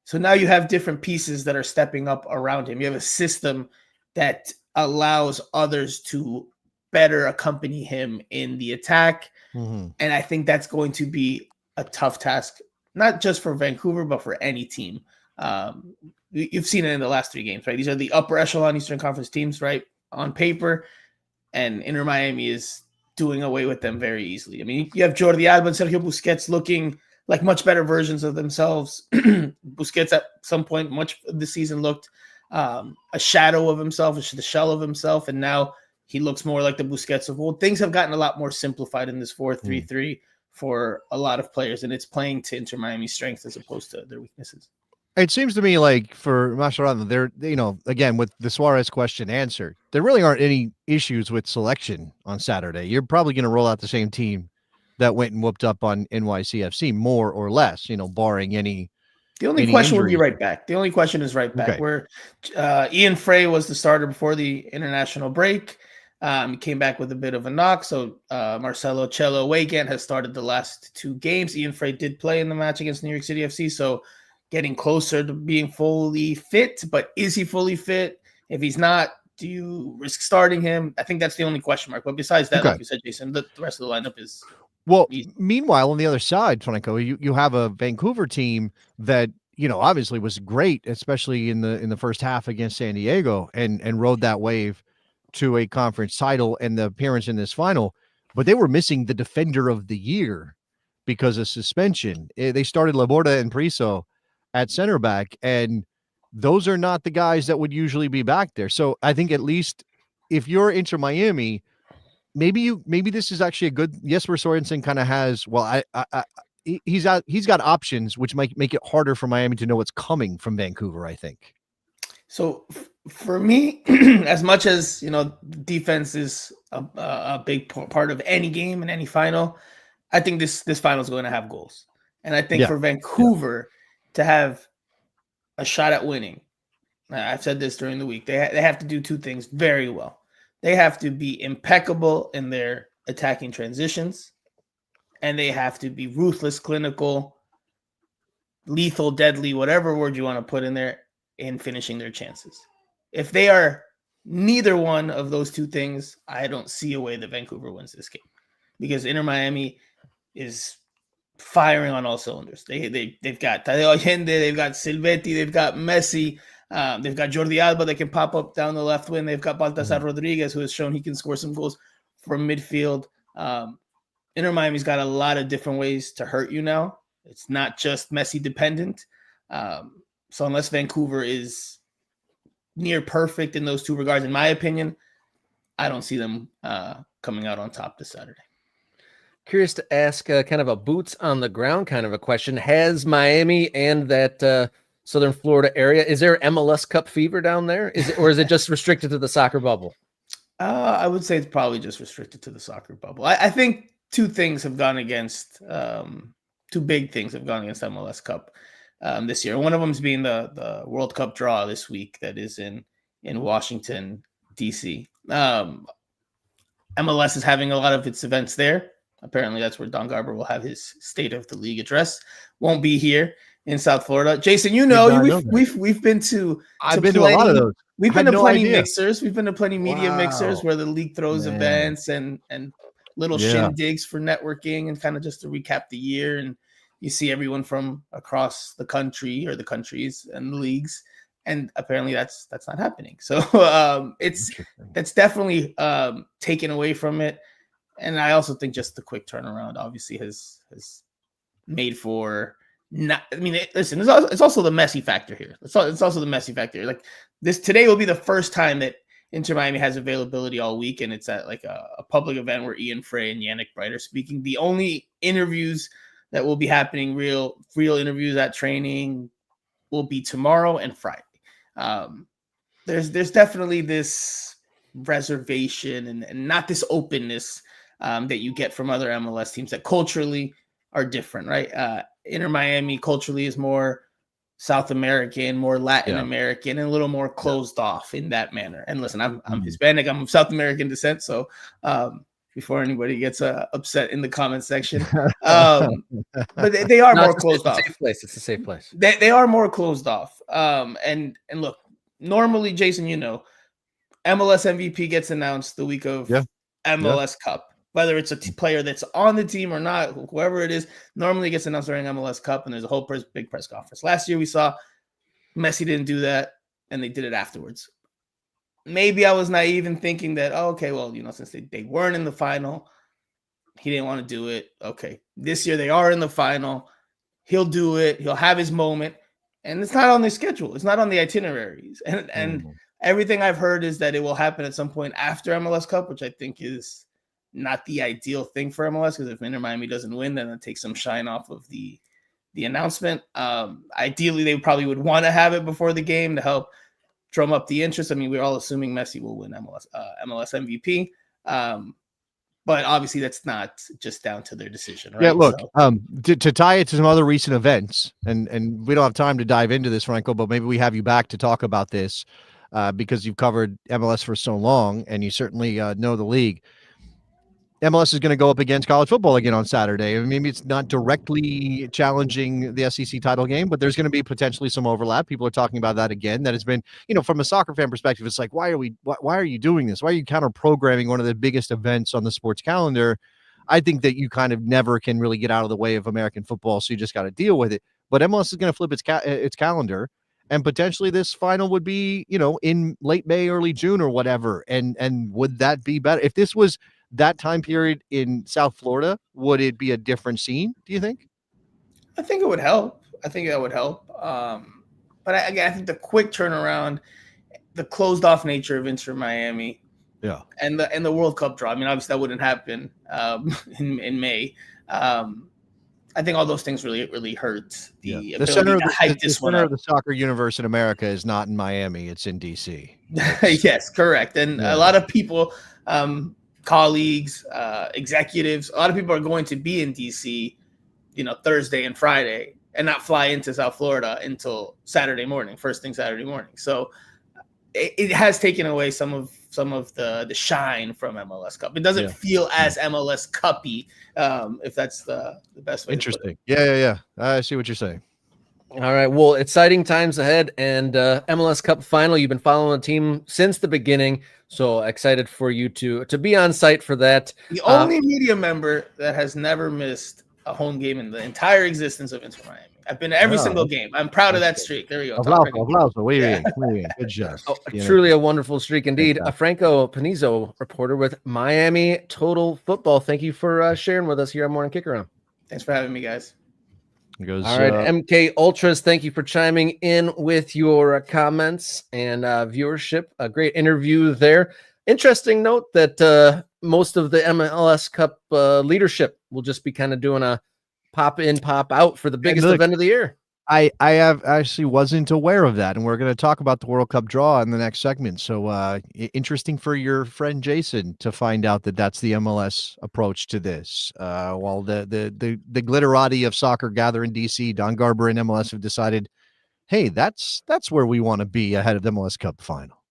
So now you have different pieces that are stepping up around him. You have a system that allows others to better accompany him in the attack. Mm-hmm. And I think that's going to be a tough task, not just for Vancouver, but for any team. You've seen it in the last 3 games, right? These are the upper echelon Eastern Conference teams, right, on paper. And Inter Miami is doing away with them very easily. I mean, you have Jordi Alba and Sergio Busquets looking like much better versions of themselves. Busquets at some point, much of the season, looked a shadow of himself, the shell of himself, and now he looks more like the Busquets of old. Things have gotten a lot more simplified in this 4-3-3 for a lot of players, and it's playing to Inter Miami's strengths as opposed to their weaknesses. It seems to me like for Mascherano, there, again, with the Suarez question answered, there really aren't any issues with selection on Saturday. You're probably going to roll out the same team that went and whooped up on NYCFC, more or less, barring any. The only question would be right back. The only question is right back, where Ian Frey was the starter before the international break. He came back with a bit of a knock. So Marcelo Cello Weigand has started the last 2 games. Ian Frey did play in the match against New York City FC. So getting closer to being fully fit, but is he fully fit? If he's not, do you risk starting him? I think that's the only question mark. But besides that, like you said, Jason, the rest of the lineup is easy. Meanwhile, on the other side, Franco, you have a Vancouver team that, obviously was great, especially in the first half against San Diego, and rode that wave to a conference title and the appearance in this final. But they were missing the defender of the year because of suspension. They started Laborda and Priso at center back, and those are not the guys that would usually be back there. So I think at least if you're Inter Miami, maybe this is actually a good. Jesper Sorensen kind of has. Well, he's got options, which might make it harder for Miami to know what's coming from Vancouver, I think. So for me, as much as defense is a big part of any game and any final, I think this final is going to have goals, and I think for Vancouver to have a shot at winning, I've said this during the week, they have to do 2 things very well. They have to be impeccable in their attacking transitions, and they have to be ruthless, clinical, lethal, deadly, whatever word you want to put in there, in finishing their chances. If they are neither one of those 2 things, I don't see a way that Vancouver wins this game, because Inter Miami is firing on all cylinders. They've got Tadeo Allende, they've got Silvetti, they've got Messi, they've got Jordi Alba that can pop up down the left wing. They've got Baltasar Rodriguez, who has shown he can score some goals from midfield. Inter Miami's got a lot of different ways to hurt you now. It's not just Messi dependent. So unless Vancouver is near perfect in those 2 regards, in my opinion, I don't see them coming out on top this Saturday. Curious to ask kind of a boots on the ground kind of a question. Has Miami and that Southern Florida area, is there MLS Cup fever down there? Or is it just restricted to the soccer bubble? I would say it's probably just restricted to the soccer bubble. I think 2 things have gone against 2 big things have gone against MLS Cup this year. One of them is being the World Cup draw this week that is in Washington, D.C. MLS is having a lot of its events there. Apparently, that's where Don Garber will have his State of the League address. Won't be here in South Florida. Jason, we've been to. I've been to a lot of those. We've been to plenty mixers. We've been to plenty media mixers where the league throws events and little Yeah. shindigs for networking and kind of just to recap the year. And you see everyone from across the country or the countries and the leagues. And apparently that's not happening. So that's definitely taken away from it. And I also think just the quick turnaround obviously has made for not. I mean, listen, it's also the messy factor here. It's also the messy factor. Like this today will be the first time that Inter Miami has availability all week, and it's at like a public event where Ian Frey and Yannick Bright are speaking. The only interviews that will be happening, real interviews at training, will be tomorrow and Friday. There's definitely this reservation and not this openness that you get from other MLS teams that culturally are different, right? Inter Miami culturally is more South American, more Latin American, and a little more closed off in that manner. And listen, I'm Hispanic, I'm of South American descent, so before anybody gets upset in the comment section, but they are more closed off. It's a safe place. They are more closed off. And look, normally, Jason, MLS MVP gets announced the week of MLS Cup. Whether it's a player that's on the team or not, whoever it is, normally gets announced during MLS Cup, and there's a whole big press conference. Last year we saw Messi didn't do that, and they did it afterwards. Maybe I was naive in thinking that, since they weren't in the final, he didn't want to do it. Okay, this year they are in the final. He'll do it. He'll have his moment, and it's not on the schedule. It's not on the itineraries, and everything I've heard is that it will happen at some point after MLS Cup, which I think is not the ideal thing for MLS, because if Inter Miami doesn't win, then it takes some shine off of the announcement. Ideally, they probably would want to have it before the game to help drum up the interest. I mean, we're all assuming Messi will win MLS MVP, but obviously that's not just down to their decision, right? Yeah, look, to tie it to some other recent events, and we don't have time to dive into this, Franco, but maybe we have you back to talk about this because you've covered MLS for so long, and you certainly know the league. MLS is going to go up against college football again on Saturday. I mean, maybe it's not directly challenging the SEC title game, but there's going to be potentially some overlap. People are talking about that again. That has been, from a soccer fan perspective, it's like, why are you doing this? Why are you counter programming one of the biggest events on the sports calendar? I think that you kind of never can really get out of the way of American football, so you just got to deal with it. But MLS is going to flip its calendar, and potentially this final would be, in late May, early June or whatever. And would that be better if this was that time period in South Florida? Would it be a different scene, do you think? I think it would help. I think that would help. But I think the quick turnaround, the closed off nature of Inter Miami, and the World Cup draw. I mean, obviously that wouldn't happen in May. I think all those things really hurt the ability to hype this one up. The center of the soccer universe in America is not in Miami; it's in DC. Yes, correct. And a lot of people, colleagues, executives, a lot of people are going to be in DC, Thursday and Friday, and not fly into South Florida until Saturday morning, first thing Saturday morning. So it has taken away some of the shine from MLS Cup. It doesn't feel as MLS Cup-y, if that's the best way. Interesting. To put it. Yeah. I see what you're saying. All right. Well, exciting times ahead, and MLS Cup final. You've been following the team since the beginning, so excited for you to be on site for that. The only media member that has never missed a home game in the entire existence of Inter Miami. I've been to every single game. I'm proud of that streak. There we go. Good job. Truly a wonderful streak indeed. A Franco Panizo, reporter with Miami Total Football. Thank you for sharing with us here on Morning Kickaround. Thanks for having me, guys. All right, MK Ultras, thank you for chiming in with your comments and viewership. A great interview there. Interesting note that most of the MLS Cup leadership will just be kind of doing a pop in, pop out for the biggest event of the year. I actually wasn't aware of that, and we're going to talk about the World Cup draw in the next segment. So interesting for your friend Jason to find out that that's the MLS approach to this. While the glitterati of soccer gather in DC, Don Garber and MLS have decided, hey, that's where we want to be ahead of the MLS Cup final.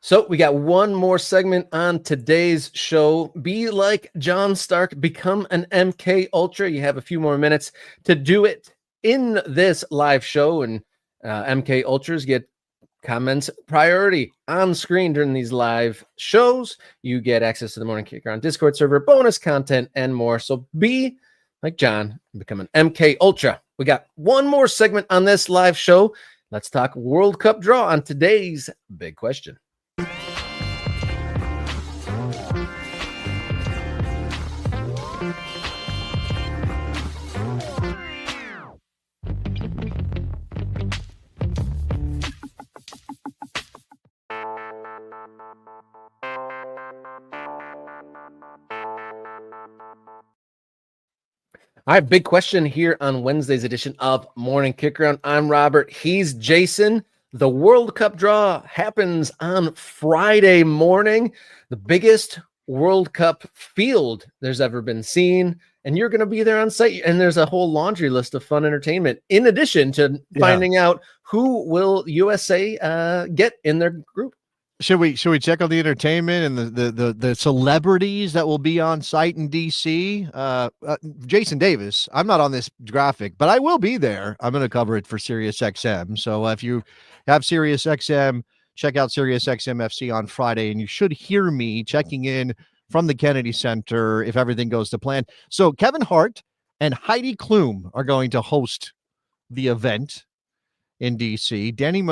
So we got one more segment on today's show. Be like John Stark, become an MK Ultra. You have a few more minutes to do it in this live show, and MK Ultras get comments priority on screen during these live shows. You get access to the Morning Kickaround Discord server, bonus content, and more. So be like John and become an MK Ultra. We got one more segment on this live show. Let's talk World Cup draw on today's big question. All right, big question here on Wednesday's edition of Morning Kickaround. I'm Robert. He's Jason. The World Cup draw happens on Friday morning, the biggest World Cup field there's ever been seen, and you're going to be there on site. And there's a whole laundry list of fun entertainment, in addition to finding out who will USA get in their group. Should we check on the entertainment and the celebrities that will be on site in DC? Jason Davis, I'm not on this graphic, but I will be there. I'm going to cover it for SiriusXM. So if you have SiriusXM, check out SiriusXM FC on Friday, and you should hear me checking in from the Kennedy Center if everything goes to plan. So Kevin Hart and Heidi Klum are going to host the event in DC. Danny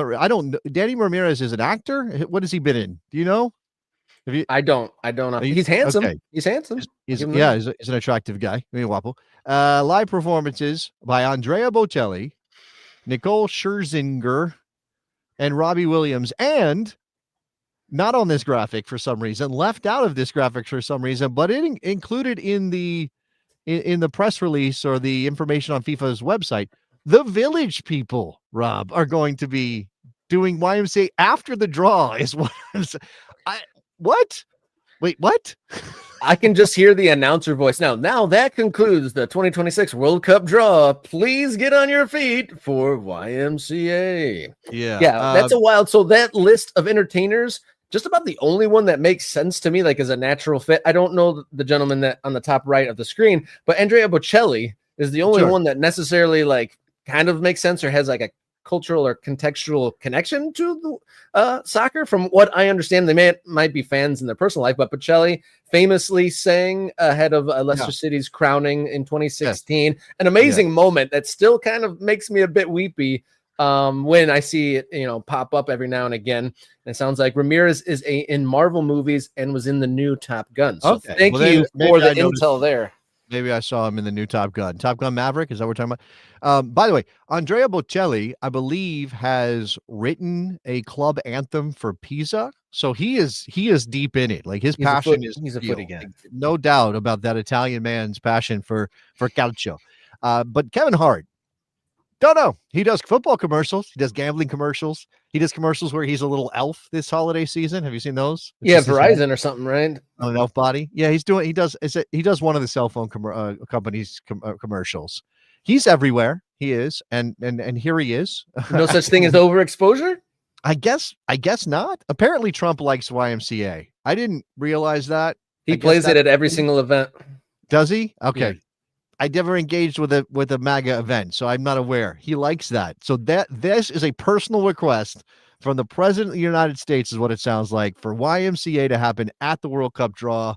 Ramirez is an actor. What has he been in? Do you know? I don't know. He's handsome. Okay. He's handsome. He's an attractive guy. Live performances by Andrea Bocelli, Nicole Scherzinger, and Robbie Williams, and not on this graphic for some reason, left out of this graphic for some reason, but it included in the press release or the information on FIFA's website. The Village People, Rob, are going to be doing YMCA after the draw. Is what? What? Wait, what? I can just hear the announcer voice now. Now that concludes the 2026 World Cup draw. Please get on your feet for YMCA. Yeah, that's a wild. So that list of entertainers, just about the only one that makes sense to me, like as a natural fit. I don't know the gentleman that on the top right of the screen, but Andrea Bocelli is the only one that necessarily like kind of makes sense or has like a cultural or contextual connection to the soccer. From what I understand, they might be fans in their personal life, but Bocelli famously sang ahead of Leicester City's crowning in 2016. An amazing moment that still kind of makes me a bit weepy when I see it, pop up every now and again. And it sounds like Ramirez is in Marvel movies and was in the new Top Gun. So thank you for the intel there. Maybe I saw him in the new Top Gun. Top Gun Maverick, is that what we're talking about? By the way, Andrea Bocelli, I believe, has written a club anthem for Pisa. So he is deep in it. Like his passion is he's a foot again. Like, no doubt about that Italian man's passion for calcio. But Kevin Hart, don't know. He does football commercials. He does gambling commercials. He does commercials where he's a little elf this holiday season. Have you seen those? Verizon or something, right? On an elf body. Yeah, he does one of the cell phone companies commercials. He's everywhere. He is, and here he is. No such thing as overexposure? I guess not. Apparently Trump likes YMCA. I didn't realize that. He plays it at every single event. Does he? Okay. Yeah. I never engaged with a MAGA event, so I'm not aware. He likes that. So this is a personal request from the President of the United States, is what it sounds like, for YMCA to happen at the World Cup draw.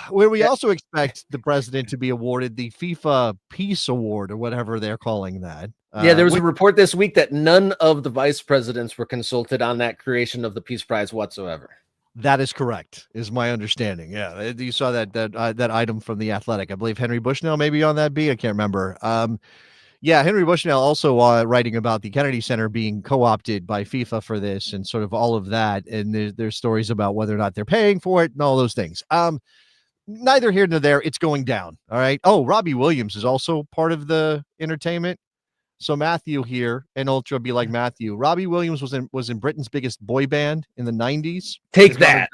Where we also expect the president to be awarded the FIFA Peace Award, or whatever they're calling that. There was a report this week that none of the vice presidents were consulted on that creation of the Peace Prize whatsoever. That is correct, is my understanding. Yeah, you saw that item from The Athletic. I believe Henry Bushnell may be on that beat. I can't remember. Henry Bushnell also writing about the Kennedy Center being co-opted by FIFA for this and sort of all of that. And there's stories about whether or not they're paying for it and all those things. Neither here nor there. It's going down. All right. Oh, Robbie Williams is also part of the entertainment. So Matthew here, and Ultra be like Matthew. Robbie Williams was in Britain's biggest boy band in the 90s. Take that.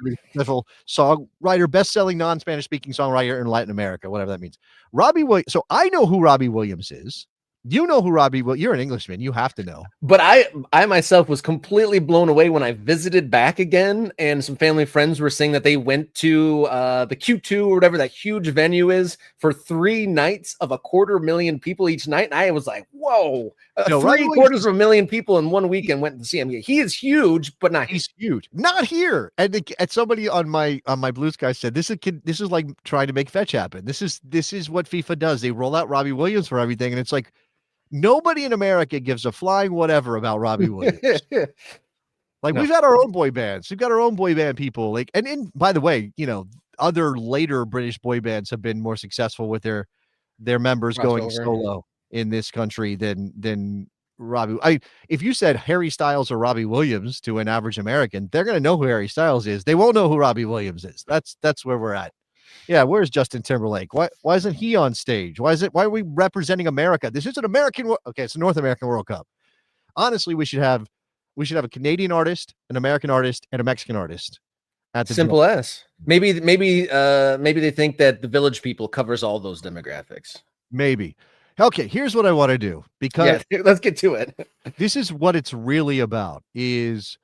Songwriter, best-selling non-Spanish speaking songwriter in Latin America, whatever that means. Robbie Williams. So I know who Robbie Williams is You know who Robbie? Well, you're an Englishman. You have to know. But I myself was completely blown away when I visited back again, and some family friends were saying that they went to the Q2 or whatever that huge venue is for 3 nights of 250,000 people each night. And I was like, whoa, No, Robbie three-quarters of a million people in one weekend went to see him. He is huge, but not He's huge. Not here. And somebody on my Blue Sky said this is like trying to make fetch happen. This is what FIFA does. They roll out Robbie Williams for everything, and it's like nobody in America gives a flying whatever about Robbie Williams. Like we've had our own boy bands. We've got our own boy band people. Like, and by the way, other later British boy bands have been more successful with their members going solo in this country than Robbie. If you said Harry Styles or Robbie Williams to an average American, they're gonna know who Harry Styles is. They won't know who Robbie Williams is. That's where we're at. Yeah, where's Justin Timberlake? Why isn't he on stage? Why are we representing America? This is an American. Okay, it's a North American World Cup. Honestly, we should have a Canadian artist, an American artist, and a Mexican artist. At the simple as maybe they think that the Village People covers all those demographics. Maybe. Okay, here's what I want to do, because let's get to it. This is what it's really about is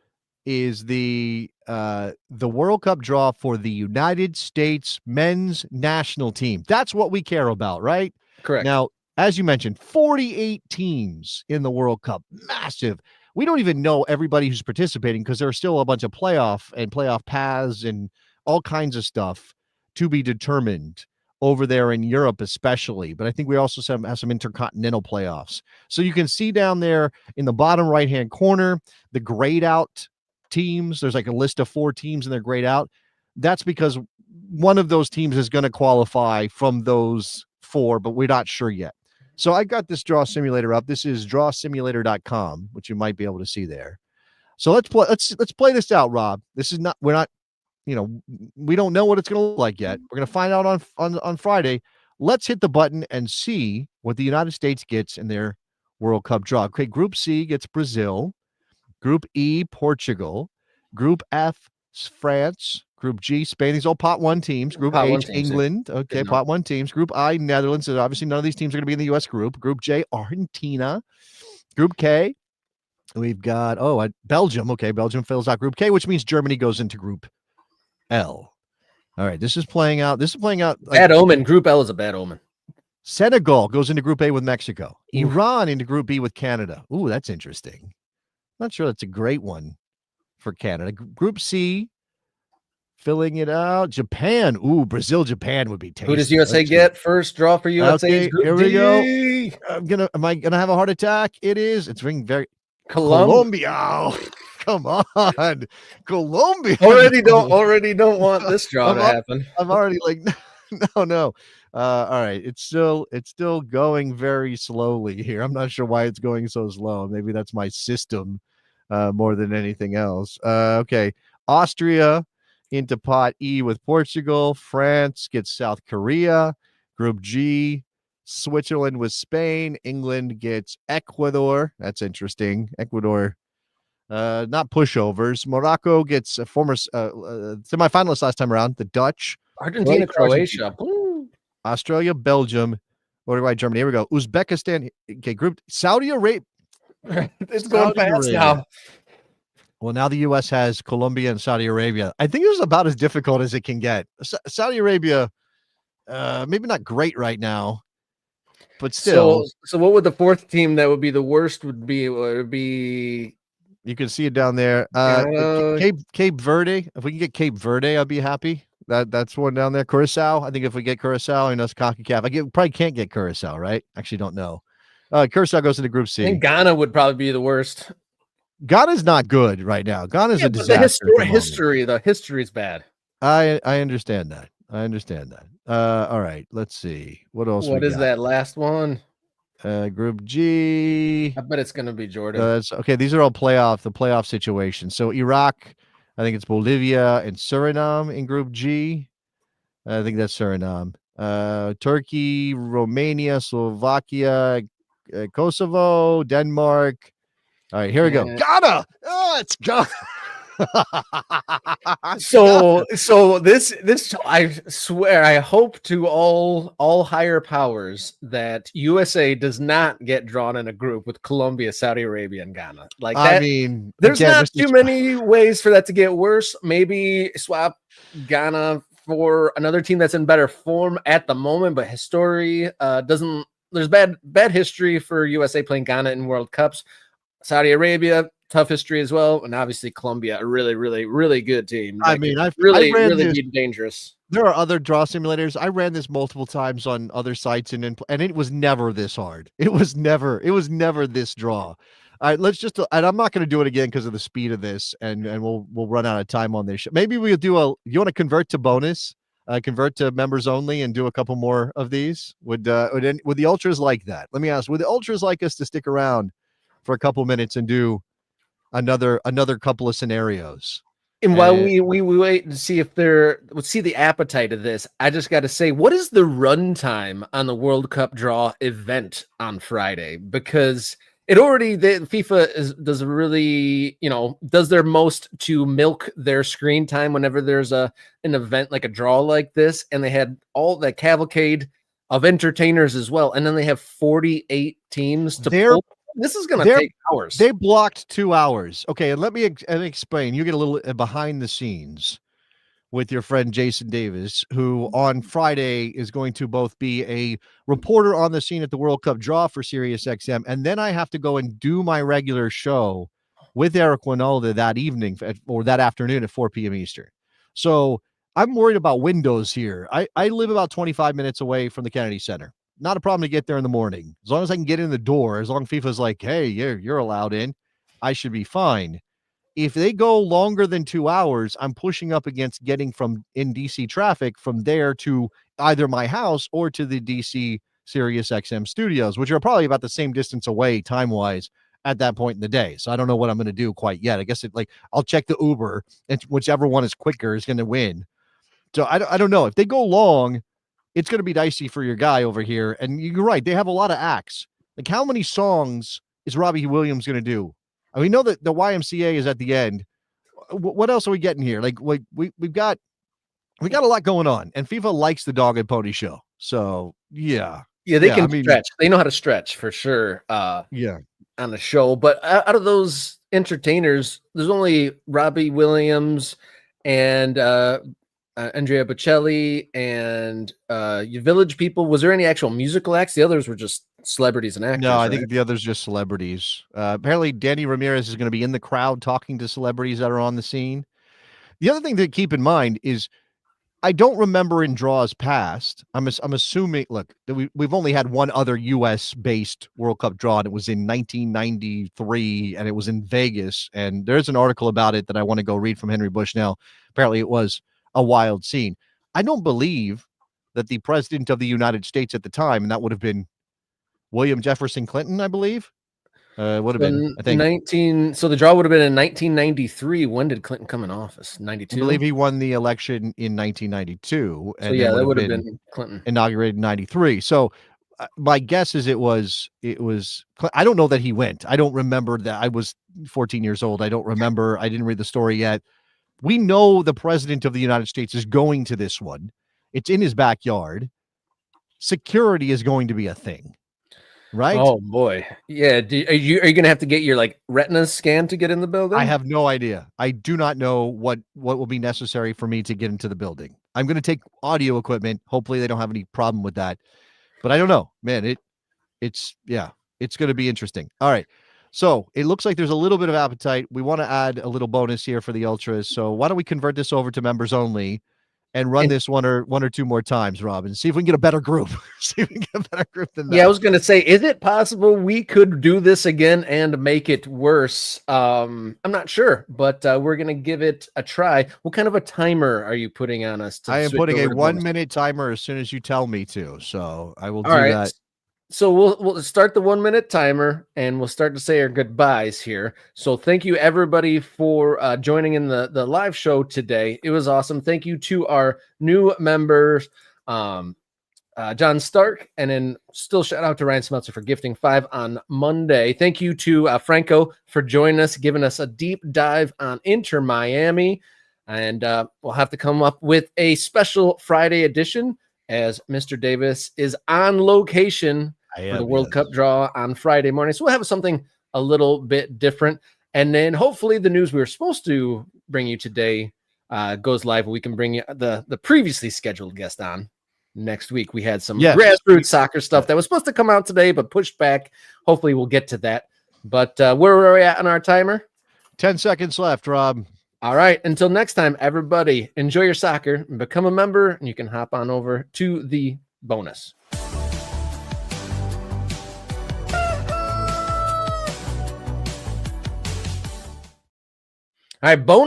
the World Cup draw for the United States men's national team. That's what we care about, right? Correct. Now, as you mentioned, 48 teams in the World Cup. Massive. We don't even know everybody who's participating because there are still a bunch of playoff paths and all kinds of stuff to be determined over there in Europe, especially. But I think we also have some intercontinental playoffs. So you can see down there in the bottom right-hand corner, the grayed out teams. There's like a list of 4 teams and they're grayed out. That's because one of those teams is going to qualify from those 4, but we're not sure yet. So I got this draw simulator up. This is drawsimulator.com, which you might be able to see there. So let's play this out, Rob. We're not, we don't know what it's going to look like yet. We're going to find out on Friday. Let's hit the button and see what the United States gets in their World Cup draw. Okay, Group C gets Brazil. Group E, Portugal. Group F, France. Group G, Spain. These are all pot 1 teams. Group H, England. Okay, pot 1 teams. Group I, Netherlands. So obviously, none of these teams are going to be in the U.S. group. Group J, Argentina. Group K, we've got Belgium. Okay, Belgium fills out Group K, which means Germany goes into Group L. All right, this is playing out. Bad omen. Group L is a bad omen. Senegal goes into Group A with Mexico. Iran into Group B with Canada. Ooh, that's interesting. Not sure that's a great one for Canada. Group C, filling it out. Japan. Ooh, Brazil, Japan would be tasty. Who does USA get first draw for USA? Okay, here we go. Am I gonna have a heart attack? It is. It's ringing very Colombia. Oh, come on. Colombia. Already don't want this draw to happen. I'm already like, no. All right. It's still going very slowly here. I'm not sure why it's going so slow. Maybe that's my system more than anything else. Okay. Austria into pot E with Portugal. France gets South Korea. Group G, Switzerland with Spain. England gets Ecuador. That's interesting. Ecuador, not pushovers. Morocco gets a former semifinalist last time around, the Dutch. Argentina, Croatia. Australia, Belgium. Uruguay, Germany. Here we go. Uzbekistan. Okay, group Saudi Arabia. It's going fast now. Well, now the U.S. has Colombia and Saudi Arabia. I think it was about as difficult as it can get. Saudi Arabia, maybe not great right now, but still. So what would the 4th team that would be the worst would be? Would be. You can see it down there. Cape Verde. If we can get Cape Verde, I'd be happy. That's one down there. Curacao. I think if we get Curacao, I know it's CONCACAF. Probably can't get Curacao, right? Actually, don't know. Curacao goes into Group C. I think Ghana would probably be the worst. Ghana's not good right now. Ghana's a disaster. The history is bad. I understand that. All right, let's see. What else? What is that last one? Group G. I bet it's going to be Jordan. Okay, these are all the playoff situations. So Iraq, I think it's Bolivia and Suriname in Group G. I think that's Suriname. Turkey, Romania, Slovakia, Kosovo, Denmark. All right, here we go. Ghana. Oh, it's Ghana. So this I swear, I hope to all higher powers that USA does not get drawn in a group with Colombia, Saudi Arabia, and Ghana. Like I that, mean, there's again, not this is too many ways for that to get worse. Maybe swap Ghana for another team that's in better form at the moment, but history doesn't. There's bad history for USA playing Ghana in World Cups. Saudi Arabia, tough history as well, and obviously Colombia, a really, really, really good team. I mean, I've really, ran really this. be dangerous. There are other draw simulators. I ran this multiple times on other sites, and it was never this hard. It was never this draw. All right, let's just, and I'm not going to do it again because of the speed of this, and we'll run out of time on this show. Maybe we'll do you want to convert to bonus, convert to members only, and do a couple more of these? Would the ultras like that? Let me ask, would the ultras like us to stick around for a couple minutes and do another couple of scenarios? And while we wait to see if let's see the appetite of this, I just got to say, what is the runtime on the World Cup draw event on Friday? Because the FIFA does really, does their most to milk their screen time whenever there's an event like a draw like this, and they had all that cavalcade of entertainers as well, and then they have 48 teams to pull. This is going to take hours. They blocked 2 hours. Okay, and let me explain. You get a little behind the scenes with your friend Jason Davis, who on Friday is going to both be a reporter on the scene at the World Cup draw for SiriusXM, and then I have to go and do my regular show with Eric Winalda that evening or that afternoon at 4 p.m. Eastern. So I'm worried about windows here. I live about 25 minutes away from the Kennedy Center. Not a problem to get there in the morning. As long as I can get in the door, as long as FIFA's like, hey, you're allowed in, I should be fine. If they go longer than 2 hours, I'm pushing up against getting from in DC traffic from there to either my house or to the DC SiriusXM studios, which are probably about the same distance away time-wise at that point in the day. So I don't know what I'm going to do quite yet. I guess I'll check the Uber, and whichever one is quicker is going to win. So I don't know. If they go long, it's going to be dicey for your guy over here. And you're right. They have a lot of acts. Like, how many songs is Robbie Williams going to do? And we know that the YMCA is at the end. What else are we getting here? Like we've got a lot going on, and FIFA likes the dog and pony show. So yeah, they can stretch. They know how to stretch for sure. On the show, but out of those entertainers, there's only Robbie Williams and Andrea Bocelli and Village People. Was there any actual musical acts? The others were just celebrities and actors. No, I think the others just celebrities. Apparently, Danny Ramirez is going to be in the crowd talking to celebrities that are on the scene. The other thing to keep in mind is I don't remember in draws past. I'm assuming. Look, we've only had one other U.S.-based World Cup draw, and it was in 1993, and it was in Vegas. And there's an article about it that I want to go read from Henry Bushnell. Apparently, it was a wild scene. I don't believe that the president of the United States at the time, and that would have been William Jefferson Clinton, I believe, would have been, I think. So the draw would have been in 1993. When did Clinton come in office? 92? I believe he won the election in 1992. And so that would have been Clinton. Inaugurated in 93. So my guess is it was, I don't know that he went. I don't remember that. I was 14 years old. I don't remember. I didn't read the story yet. We know the president of the United States is going to this one. It's in his backyard. Security is going to be a thing, right? Oh boy. Yeah. Are you going to have to get your retina scan to get in the building? I have no idea. I do not know what will be necessary for me to get into the building. I'm going to take audio equipment. Hopefully they don't have any problem with that, but I don't know, man. It's going to be interesting. All right. So it looks like there's a little bit of appetite. We want to add a little bonus here for the ultras. So why don't we convert this over to members only and run this one or two more times, Robin? See if we can get a better group. See if we can get a better group than that. Yeah, I was going to say, is it possible we could do this again and make it worse? I'm not sure, but we're going to give it a try. What kind of a timer are you putting on us? I am putting a 1 minute timer as soon as you tell me to. So I will do that. So we'll start the 1 minute timer, and we'll start to say our goodbyes here. So thank you everybody for joining in the live show today. It was awesome. Thank you to our new members, John Stark, and then still shout out to Ryan Smeltzer for gifting 5 on Monday. Thank you to Franco for joining us, giving us a deep dive on Inter Miami, and we'll have to come up with a special Friday edition as Mr. Davis is on location for the World Cup draw on Friday morning. So we'll have something a little bit different, and then hopefully the news we were supposed to bring you today goes live. We can bring you the previously scheduled guest on next week. We had some grassroots soccer stuff that was supposed to come out today, but pushed back. Hopefully we'll get to that. But where are we at on our timer? 10 seconds left, Rob. All right. Until next time, everybody, enjoy your soccer and become a member, and you can hop on over to the bonus. All right, bonus.